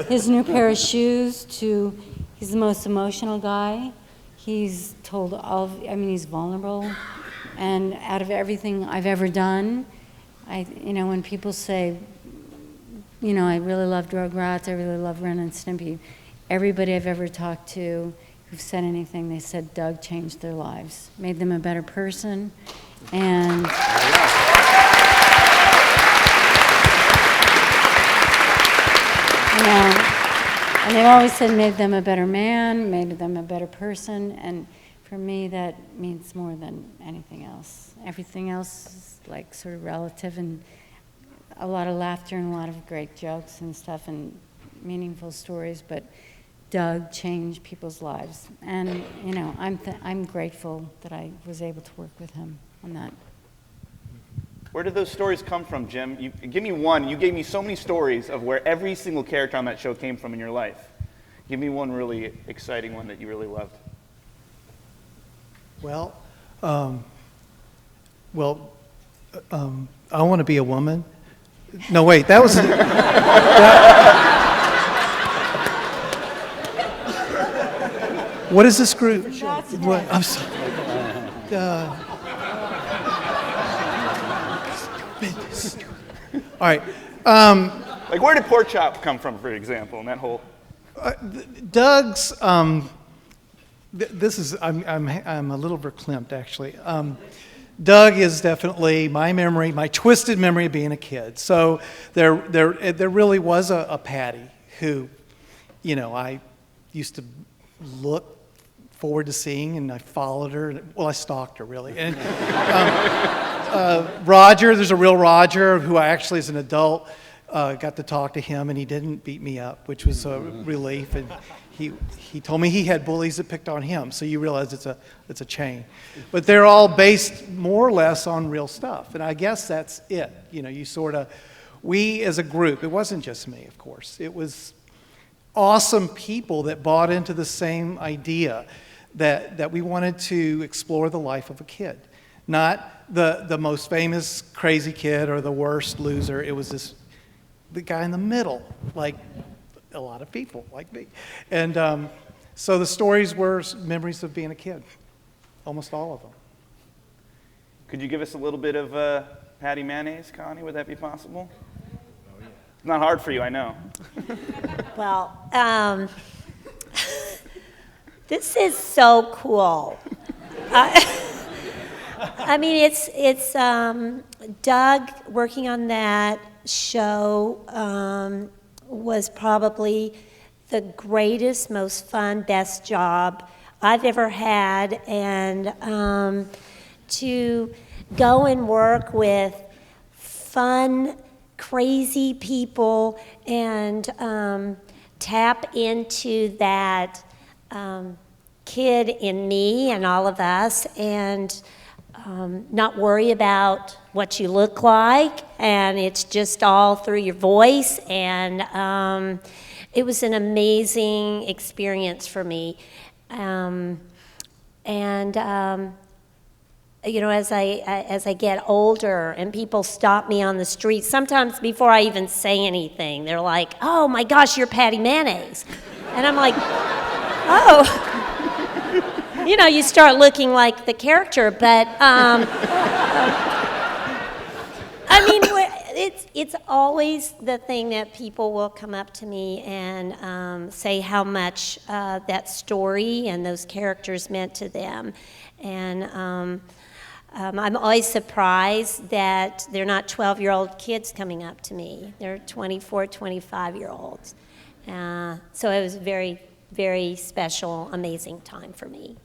his new pair of shoes to he's the most emotional guy. He's told he's vulnerable. And out of everything I've ever done, when people say, I really love Rugrats, I really love Ren and Stimpy, everybody I've ever talked to who've said anything, they said Doug changed their lives, made them a better person, and and they've always said made them a better man, made them a better person, and for me that means more than anything else. Everything else is sort of relative, and a lot of laughter and a lot of great jokes and stuff and meaningful stories, but Doug changed people's lives, and I'm grateful that I was able to work with him on that. Where did those stories come from, Jim? Give me one. You gave me so many stories of where every single character on that show came from in your life. Give me one really exciting one that you really loved. Well, I Want to Be a Woman. No, wait, that was... What is this group? What? I'm sorry. All right. Where did Pork Chop come from, for example, in that whole... Doug's... this is... I'm a little verklempt, actually. Doug is definitely my memory, my twisted memory of being a kid. So there really was a Patty who, I used to look forward to seeing, and I followed her. Well, I stalked her, really. And Roger, there's a real Roger who I actually, as an adult, got to talk to him, and he didn't beat me up, which was a relief. And he told me he had bullies that picked on him, so you realize it's a chain. But they're all based more or less on real stuff, and I guess that's it. We as a group, it wasn't just me, of course. It was awesome people that bought into the same idea that we wanted to explore the life of a kid. Not the most famous crazy kid or the worst loser. It was this the guy in the middle, like a lot of people like me. And so the stories were memories of being a kid, almost all of them. Could you give us a little bit of patty mayonnaise, Connie? Would that be possible? It's not hard for you, I know. Well, this is so cool. I mean, it's Doug working on that show was probably the greatest, most fun, best job I've ever had, and to go and work with fun, crazy people and tap into that kid in me and all of us, and not worry about what you look like, and it's just all through your voice, and it was an amazing experience for me. You know, as I get older and people stop me on the street, sometimes before I even say anything, they're like, "Oh my gosh, you're Patty Mayonnaise," and I'm like, "Oh." You know, you start looking like the character, but I mean, it's always the thing that people will come up to me and say how much that story and those characters meant to them, and I'm always surprised that they're not 12-year-old kids coming up to me. They're 24, 25-year-olds. So it was a very, very special, amazing time for me.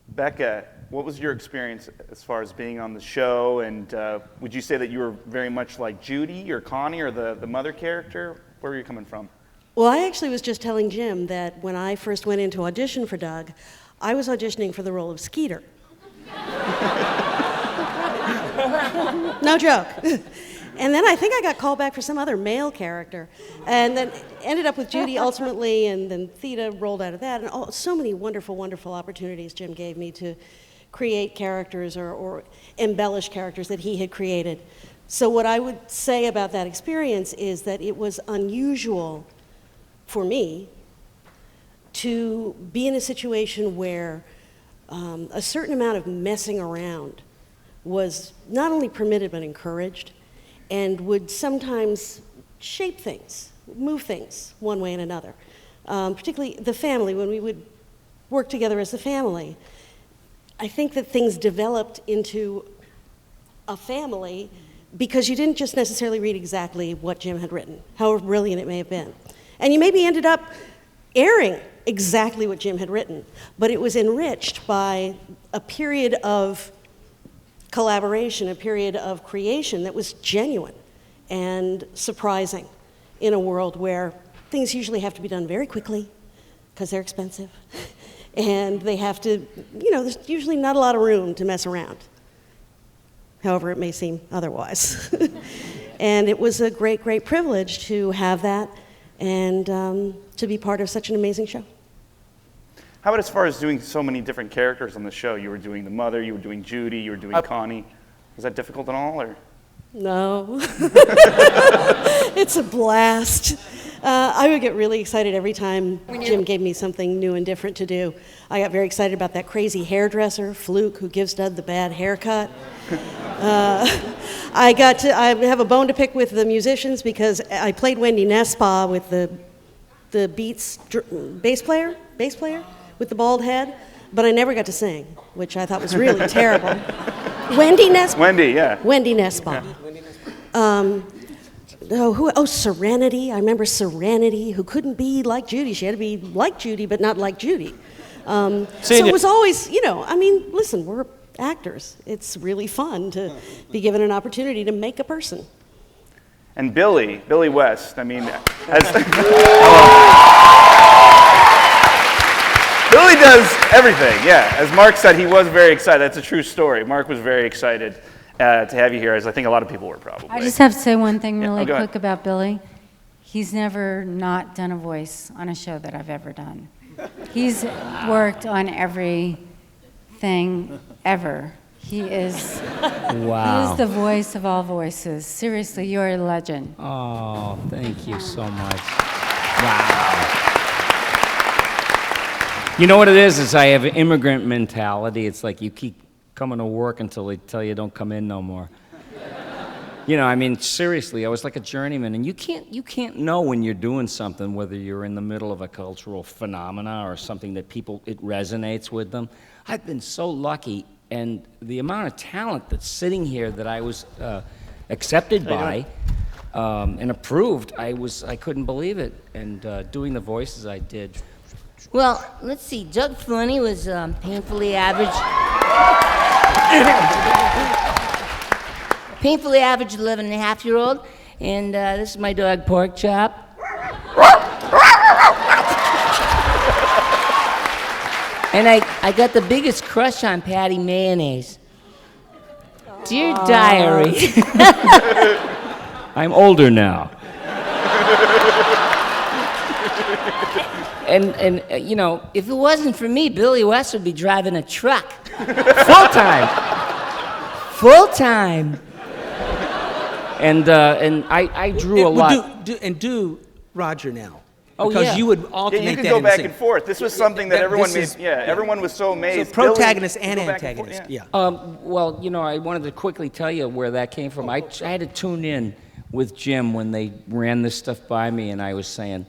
Becca, what was your experience as far as being on the show, and would you say that you were very much like Judy or Connie or the mother character? Where were you coming from? Well, I actually was just telling Jim that when I first went in to audition for Doug, I was auditioning for the role of Skeeter. No joke. And then I think I got called back for some other male character, and then ended up with Judy ultimately, and then Theta rolled out of that, and so many wonderful, wonderful opportunities Jim gave me to create characters or embellish characters that he had created. So what I would say about that experience is that it was unusual for me to be in a situation where a certain amount of messing around was not only permitted but encouraged, and would sometimes shape things, move things one way and another. Particularly the family, when we would work together as a family, I think that things developed into a family because you didn't just necessarily read exactly what Jim had written, however brilliant it may have been. And you maybe ended up airing exactly what Jim had written, but it was enriched by a period of collaboration, a period of creation that was genuine and surprising in a world where things usually have to be done very quickly because they're expensive, and they have to, you know, there's usually not a lot of room to mess around, however it may seem otherwise. And it was a great, great privilege to have that and to be part of such an amazing show. How about as far as doing so many different characters on the show? You were doing the mother, you were doing Judy, you were doing Connie. Was that difficult at all, or? No. It's a blast. I would get really excited every time Jim gave me something new and different to do. I got very excited about that crazy hairdresser, Fluke, who gives Doug the bad haircut. I have a bone to pick with the musicians because I played Wendy Nespa with the Beats bass player with the bald head, but I never got to sing, which I thought was really terrible. Wendy Nespa? Wendy, yeah. Wendy Nespa. Serenity. I remember Serenity, who couldn't be like Judy. She had to be like Judy, but not like Judy. So it was always, you know, I mean, listen, we're actors. It's really fun to be given an opportunity to make a person. And Billy West, I mean, Billy does everything, yeah. As Mark said, he was very excited. That's a true story. Mark was very excited to have you here, as I think a lot of people were probably. I just have to say one thing really go quick ahead. about Billy. He's never not done a voice on a show that I've ever done. He's worked on everything ever. He is. Wow. He is the voice of all voices. Seriously, you're a legend. Oh, thank you so much. Wow. You know what it is I have an immigrant mentality. It's like you keep coming to work until they tell you don't come in no more. You know, I mean, seriously, I was like a journeyman, and you can't know when you're doing something, whether you're in the middle of a cultural phenomena or something that it resonates with them. I've been so lucky, and the amount of talent that's sitting here that I was accepted by and approved, I couldn't believe it, and doing the voices I did. Well, let's see. Doug Floney was painfully average. Painfully average 11-and-a-half-year-old, and this is my dog Pork Chop. And I got the biggest crush on Patty Mayonnaise. Dear Diary. I'm older now. And you know, If it wasn't for me, Billy West would be driving a truck. full time. Full time. And I drew a lot. Do Roger now. Oh, because yeah. you would alternate Yeah, you could that go in the back scene. and forth. This was something that everyone made. Everyone was so amazed. So protagonist Billy, and you go back forth, antagonist. Yeah. Well, you know, I wanted to quickly tell you where that came from. I had to tune in with Jim when they ran this stuff by me, and I was saying,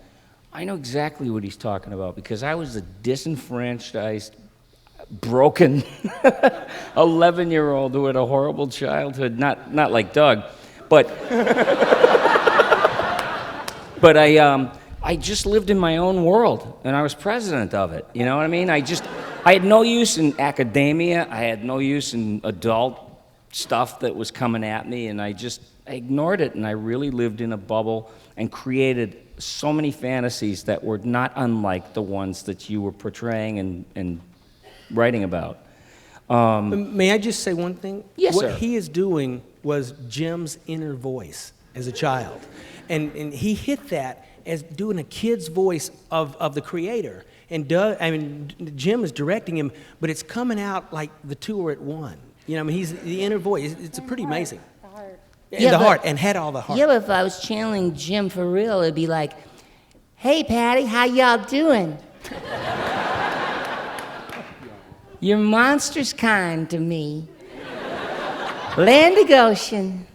I know exactly what he's talking about, because I was a disenfranchised, broken 11-year-old who had a horrible childhood. Not like Doug, but but I just lived in my own world, and I was president of it. You know what I mean? I had no use in academia. I had no use in adult stuff that was coming at me, and I ignored it, and I really lived in a bubble and created so many fantasies that were not unlike the ones that you were portraying and writing about. May I just say one thing? Yes, what sir. he is doing was Jim's inner voice as a child. And he hit that as doing a kid's voice of the creator. And Jim is directing him, but it's coming out like the two are at one. You know, I mean, he's the inner voice. It's pretty amazing. The heart. Yeah, the heart, and had all the heart. Yeah, but if I was channeling Jim for real, it'd be like, hey, Patty, how y'all doing? You're monstrous kind to me. Land of Goshen.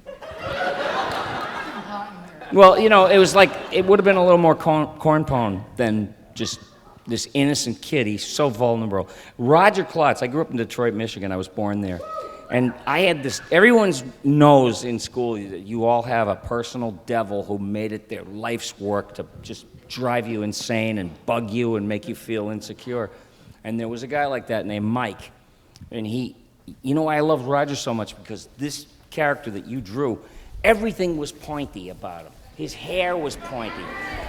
Well, you know, it was like, it would have been a little more cornpone than just this innocent kid. He's so vulnerable. Roger Klotz, I grew up in Detroit, Michigan. I was born there. And I had this, everyone knows in school that you all have a personal devil who made it their life's work to just drive you insane and bug you and make you feel insecure. And there was a guy like that named Mike. And he, you know why I loved Roger so much? Because this character that you drew, everything was pointy about him. His hair was pointy.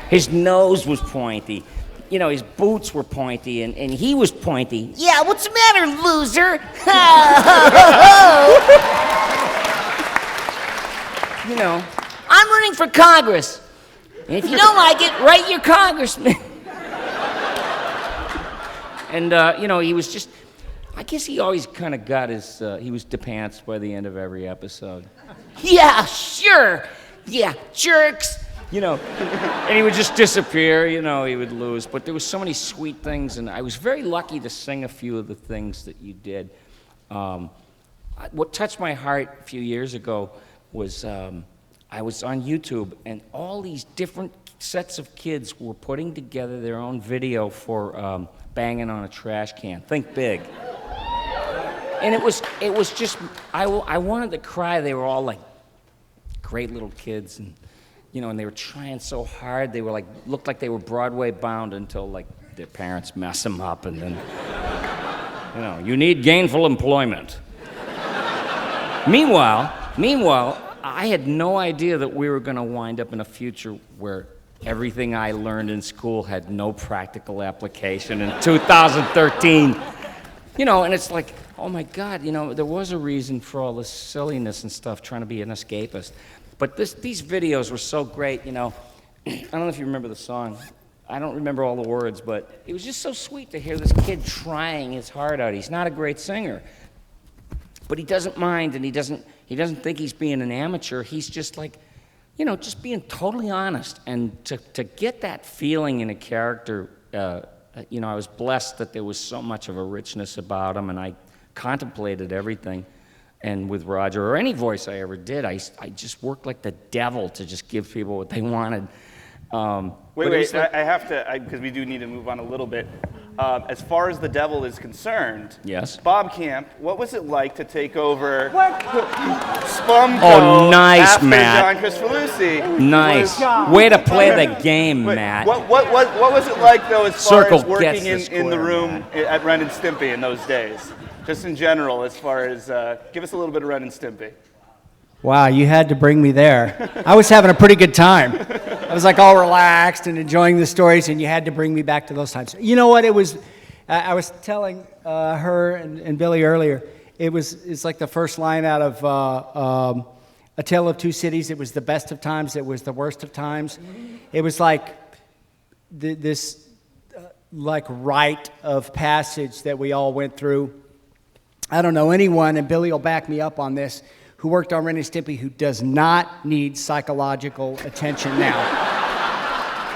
His nose was pointy. You know, his boots were pointy, and he was pointy. Yeah, what's the matter, loser? You know. I'm running for Congress. And if you don't like it, write your congressman. And, you know, he was just, I guess he always kind of got his, he was depantsed by the end of every episode. Yeah, sure. Yeah, jerks. You know, and he would just disappear, you know, he would lose. But there was so many sweet things, and I was very lucky to sing a few of the things that you did. What touched my heart a few years ago was I was on YouTube, and all these different sets of kids were putting together their own video for banging on a trash can. Think big. And it was just, I wanted to cry. They were all like great little kids, and you know, and they were trying so hard. They were like, looked like they were Broadway bound until like their parents mess them up, and then, you know, you need gainful employment. Meanwhile, I had no idea that we were going to wind up in a future where everything I learned in school had no practical application in 2013. You know, and it's like, oh my God, you know, there was a reason for all this silliness and stuff, trying to be an escapist. But these videos were so great, you know. I don't know if you remember the song. I don't remember all the words, but it was just so sweet to hear this kid trying his heart out. He's not a great singer. but he doesn't mind, and he doesn't think he's being an amateur. He's just like, you know, just being totally honest. And to get that feeling in a character, you know, I was blessed that there was so much of a richness about him, and I contemplated everything. And with Roger, or any voice I ever did, I just worked like the devil to just give people what they wanted. Wait, I have to, because we do need to move on a little bit. As far as the devil is concerned, yes, Bob Camp, what was it like to take over Spumco Oh, nice, after Matt. John Christofalusi? Nice. Way to play the game, Matt. What was it like, though, as Circle far as working gets the in the square, room at Ren and Stimpy in those days? Just in general, as far as, give us a little bit of Ren and Stimpy. Wow, you had to bring me there. I was having a pretty good time. I was like all relaxed and enjoying the stories, and you had to bring me back to those times. You know what? It was. I was telling her and Billy earlier. It's like the first line out of A Tale of Two Cities. It was the best of times. It was the worst of times. It was like this like rite of passage that we all went through. I don't know anyone, and Billy will back me up on this, who worked on Ren and Stimpy who does not need psychological attention now.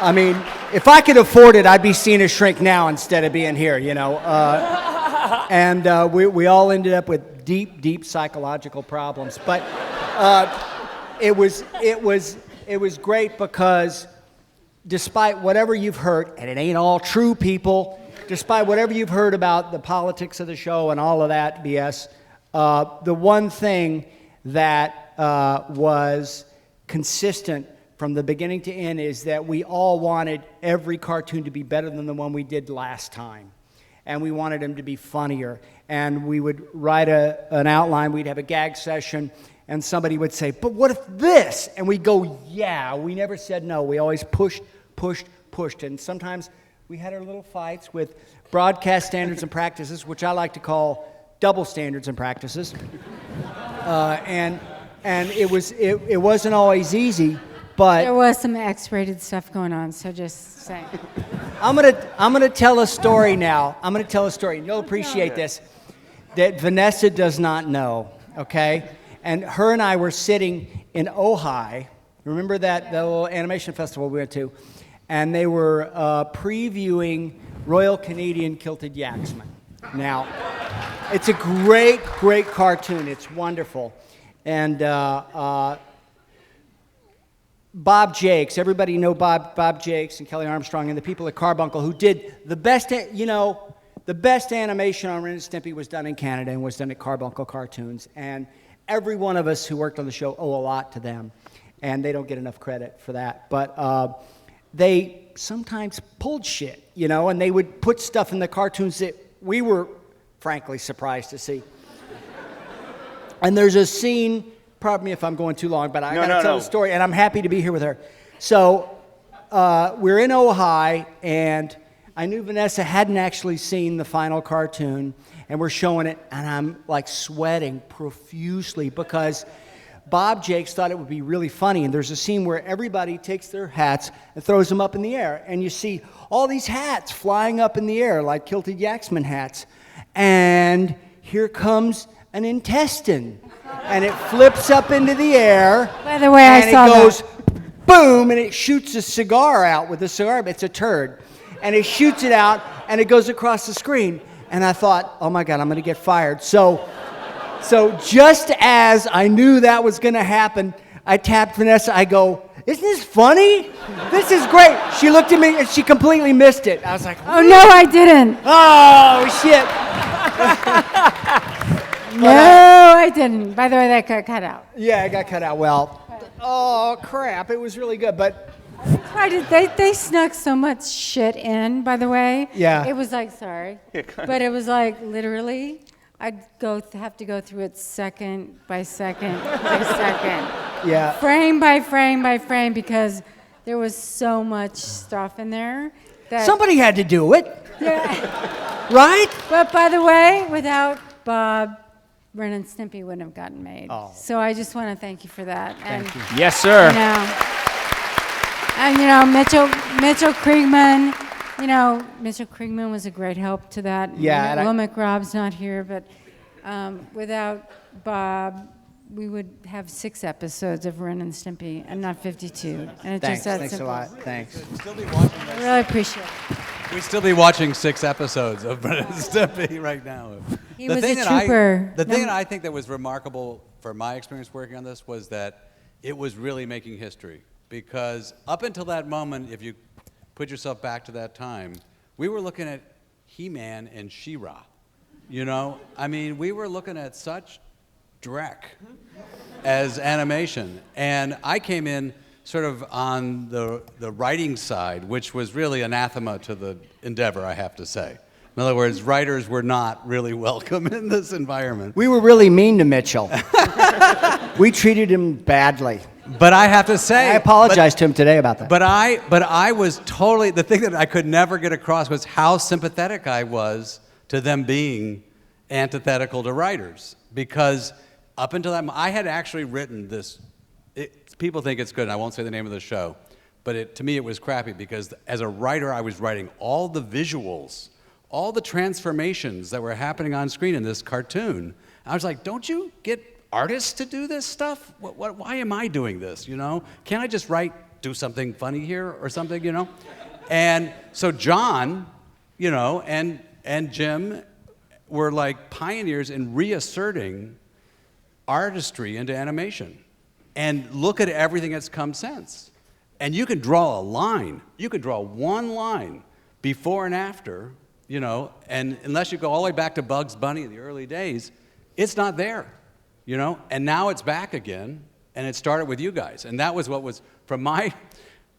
I mean, if I could afford it, I'd be seeing a shrink now instead of being here, you know. And we all ended up with deep psychological problems. But it was great because despite whatever you've heard, and it ain't all true, people, despite whatever you've heard about the politics of the show and all of that BS, the one thing that was consistent from the beginning to end is that we all wanted every cartoon to be better than the one we did last time. And we wanted them to be funnier. And we would write an outline, we'd have a gag session, and somebody would say, but what if this? And we'd go, yeah. We never said no. We always pushed. And sometimes we had our little fights with broadcast standards and practices, which I like to call double standards and practices. And it wasn't always easy, but there was some X-rated stuff going on. So just saying. I'm gonna tell a story now. I'm gonna tell a story, and you'll appreciate this. That Vanessa does not know. Okay, and her and I were sitting in Ojai. Remember that the little animation festival we went to, and they were previewing Royal Canadian Kilted Yaxman. Now, it's a great cartoon. It's wonderful. And Bob Jakes, everybody know Bob Jakes and Kelly Armstrong and the people at Carbuncle who did the best, the best animation on Ren and Stimpy was done in Canada and was done at Carbuncle Cartoons. And every one of us who worked on the show owe a lot to them. And they don't get enough credit for that. But they sometimes pulled shit, and they would put stuff in the cartoons that we were frankly surprised to see. And there's a scene, pardon me if I'm going too long, but I gotta tell the story, and I'm happy to be here with her. So we're in Ojai, and I knew Vanessa hadn't actually seen the final cartoon, and we're showing it, and I'm like sweating profusely because Bob Jakes thought it would be really funny, and there's a scene where everybody takes their hats and throws them up in the air, and you see all these hats flying up in the air like Kilted Yaxman hats, and here comes an intestine, and it flips up into the air. By the way, I saw and it goes boom, and it shoots a cigar out with a cigar. It's a turd, and it shoots it out, and it goes across the screen. And I thought, oh my God, I'm going to get fired. So just as I knew that was going to happen, I tapped Vanessa. I go, isn't this funny? This is great. She looked at me, and she completely missed it. I was like, oh, no, I didn't. Oh, shit. No, I didn't. By the way, that got cut out. Yeah, it got cut out. Well, oh, crap. It was really good, but they snuck so much shit in, by the way. Yeah. It was like, sorry. But it was like, literally, I'd have to go through it second by second by second. Yeah. Frame by frame by frame, because there was so much stuff in there. That somebody had to do it. Yeah. Right? But by the way, without Bob, Ren and Stimpy wouldn't have gotten made. Oh. So I just want to thank you for that. Thank you. Yes, sir. Mitchell Kriegman, Mitchell Kriegman was a great help to that. Yeah. Will McRob's not here, but without Bob, we would have 6 episodes of Ren and Stimpy and not 52. And it's Thanks. just that Thanks simple. a lot. Thanks. I really appreciate it. We'd still be watching 6 episodes of Ren and Stimpy right now. He was a trooper. The thing that I think that was remarkable for my experience working on this was that it was really making history. Because up until that moment, if you put yourself back to that time, we were looking at He-Man and She-Ra. You know? I mean, we were looking at such dreck as animation. And I came in sort of on the writing side, which was really anathema to the endeavor, I have to say. In other words, writers were not really welcome in this environment. We were really mean to Mitchell. We treated him badly. But I have to say, I apologized to him today about that. But I was totally, the thing that I could never get across was how sympathetic I was to them being antithetical to writers. Because up until that, I had actually written this. People think it's good, and I won't say the name of the show, but to me it was crappy because as a writer I was writing all the visuals, all the transformations that were happening on screen in this cartoon. I was like, don't you get artists to do this stuff? Why am I doing this, you know? Can't I just do something funny here or something, you know? And so John, you know, and Jim were like pioneers in reasserting artistry into animation. And look at everything that's come since. And you can draw a line. You can draw one line before and after, you know, and unless you go all the way back to Bugs Bunny in the early days, it's not there, you know? And now it's back again, and it started with you guys. And that was what was, from my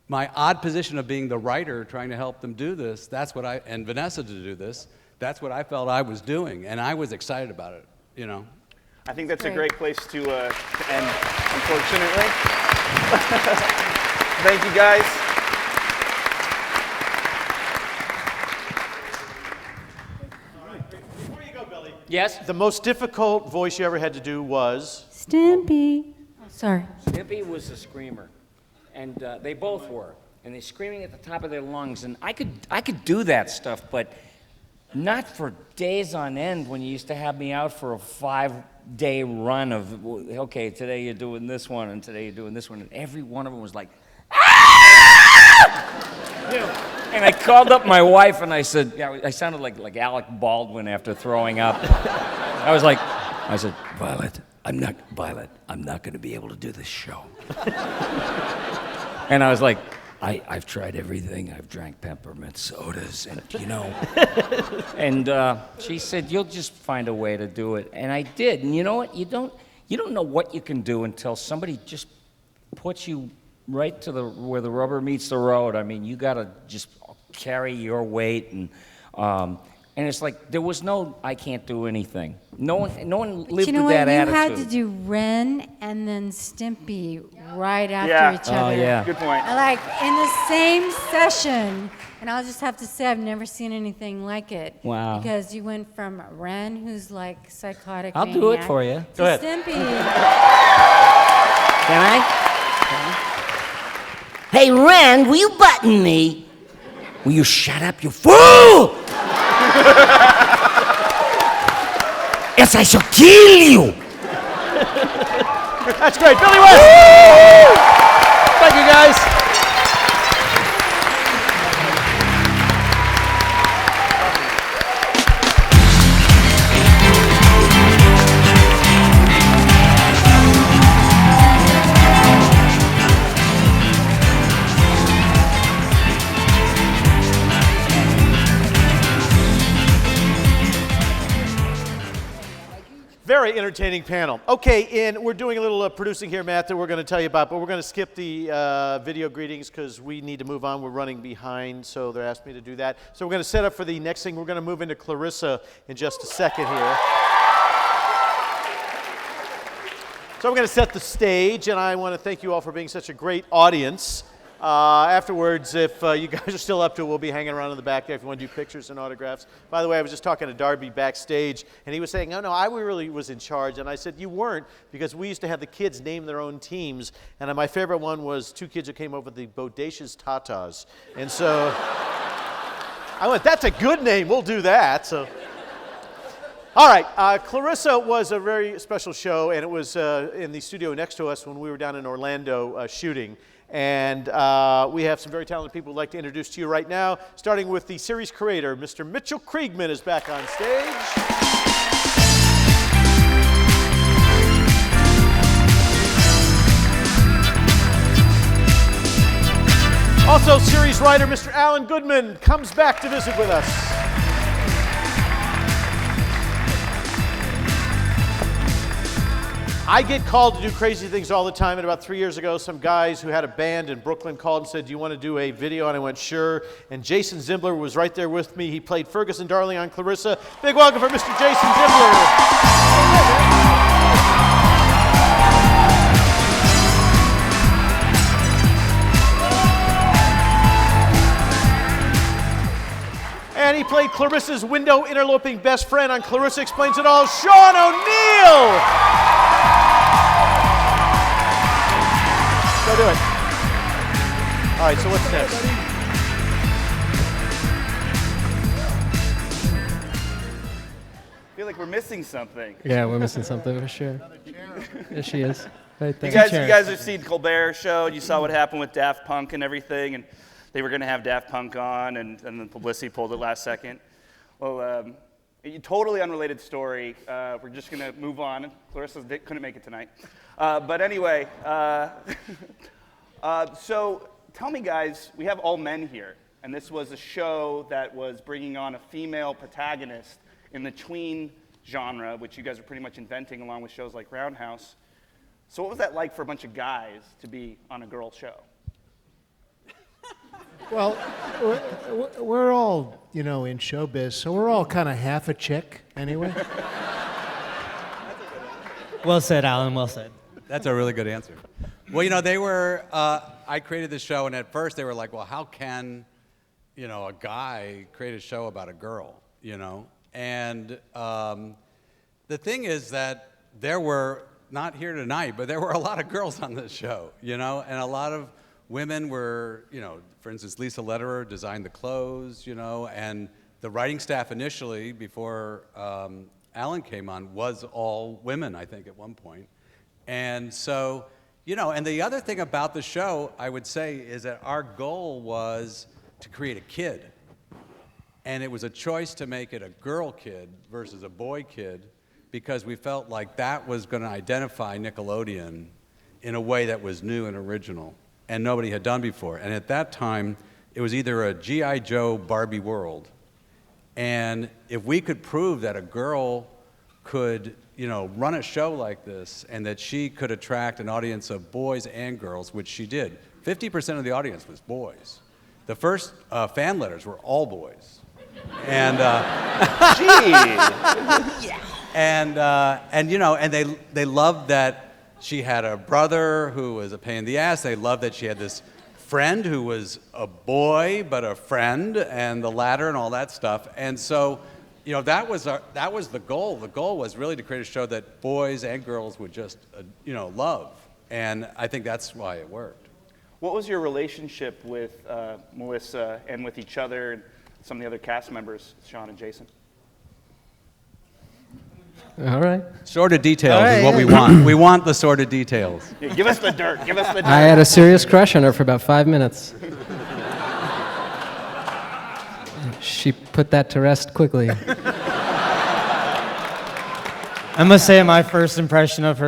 odd position of being the writer trying to help them do this, that's what and Vanessa to do this, that's what I felt I was doing. And I was excited about it, you know? I think that's a great place to end, unfortunately. Thank you, guys. Before you go, Billy. Yes? The most difficult voice you ever had to do was? Stimpy. Oh, sorry. Stimpy was a screamer, and they both were. And they're screaming at the top of their lungs. And I could do that stuff, but not for days on end when you used to have me out for a 5-day run of, okay, today you're doing this one, and today you're doing this one, and every one of them was like, ah! You know, and I called up my wife and I said, yeah, I sounded like Alec Baldwin after throwing up. I said, Violet, I'm not going to be able to do this show. And I was like, I've tried everything. I've drank peppermint sodas, and you know. And she said, "You'll just find a way to do it." And I did. And you know what? You don't know what you can do until somebody just puts you right to where the rubber meets the road. I mean, you gotta just carry your weight, and it's like there was no I can't do anything. No one lived you know with what? that You attitude. had to do Ren and then Stimpy right after each other. Oh, yeah. Good point. Like in the same session. And I'll just have to say I've never seen anything like it. Wow. Because you went from Ren, who's like psychotic I'll do it maniac, for you. to Go ahead. Stimpy. Can I? Hey, Ren, will you button me? Will you shut up, you fool? Yes, I shall kill you. That's great. Billy West! Thank you, guys. Very entertaining panel. Okay, and we're doing a little producing here, Matt, that we're going to tell you about, but we're going to skip the video greetings because we need to move on. We're running behind, so they asked me to do that. So we're going to set up for the next thing. We're going to move into Clarissa in just a second here. So we're going to set the stage, and I want to thank you all for being such a great audience. Afterwards, if you guys are still up to it, we'll be hanging around in the back there if you want to do pictures and autographs. By the way, I was just talking to Darby backstage, and he was saying, oh, no, I really was in charge. And I said, you weren't, because we used to have the kids name their own teams. And my favorite one was 2 kids who came up with the Bodacious Tatas. And so I went, that's a good name. We'll do that. So All right, Clarissa was a very special show, and it was in the studio next to us when we were down in Orlando shooting. And we have some very talented people we'd like to introduce to you right now, starting with the series creator, Mr. Mitchell Kriegman is back on stage. Also, series writer Mr. Alan Goodman comes back to visit with us. I get called to do crazy things all the time, and about 3 years ago, some guys who had a band in Brooklyn called and said, do you want to do a video? And I went, sure. And Jason Zimbler was right there with me. He played Ferguson Darling on Clarissa. Big welcome for Mr. Jason Zimbler. And he played Clarissa's window interloping best friend on Clarissa Explains It All, Sean O'Neill! Go do it. All right, so what's next? I feel like we're missing something. Yeah, we're missing something for sure. There she is. Right there. You guys have seen Colbert Show, and you saw what happened with Daft Punk and everything, and they were going to have Daft Punk on, and then publicity pulled it last second. Well, a totally unrelated story. We're just going to move on. Clarissa couldn't make it tonight. But anyway, so tell me, guys, we have all men here, and this was a show that was bringing on a female protagonist in the tween genre, which you guys are pretty much inventing along with shows like Roundhouse. So what was that like for a bunch of guys to be on a girl show? Well, we're all, in showbiz, so we're all kind of half a chick anyway. Well said, Alan, well said. That's a really good answer. Well, they were, I created this show, and at first they were like, well, how can, a guy create a show about a girl, And the thing is that there were, not here tonight, but there were a lot of girls on this show, and a lot of women were, for instance, Lisa Lederer designed the clothes, and the writing staff initially, before Alan came on, was all women, I think, at one point. And so, and the other thing about the show, I would say, is that our goal was to create a kid. And it was a choice to make it a girl kid versus a boy kid, because we felt like that was going to identify Nickelodeon in a way that was new and original and nobody had done before. And at that time, it was either a G.I. Joe Barbie world, and if we could prove that a girl could, run a show like this and that she could attract an audience of boys and girls, which she did. 50% of the audience was boys. The first fan letters were all boys. And and they loved that she had a brother who was a pain in the ass. They loved that she had this friend who was a boy but a friend, and the ladder and all that stuff. And so, that was the goal. The goal was really to create a show that boys and girls would just love. And I think that's why it worked. What was your relationship with Melissa and with each other and some of the other cast members, Sean and Jason? All right. Sordid details is what we want. We want the sordid details. Yeah, give us the dirt. Give us the dirt. I had a serious crush on her for about 5 minutes. She put that to rest quickly. I must say, my first impression of her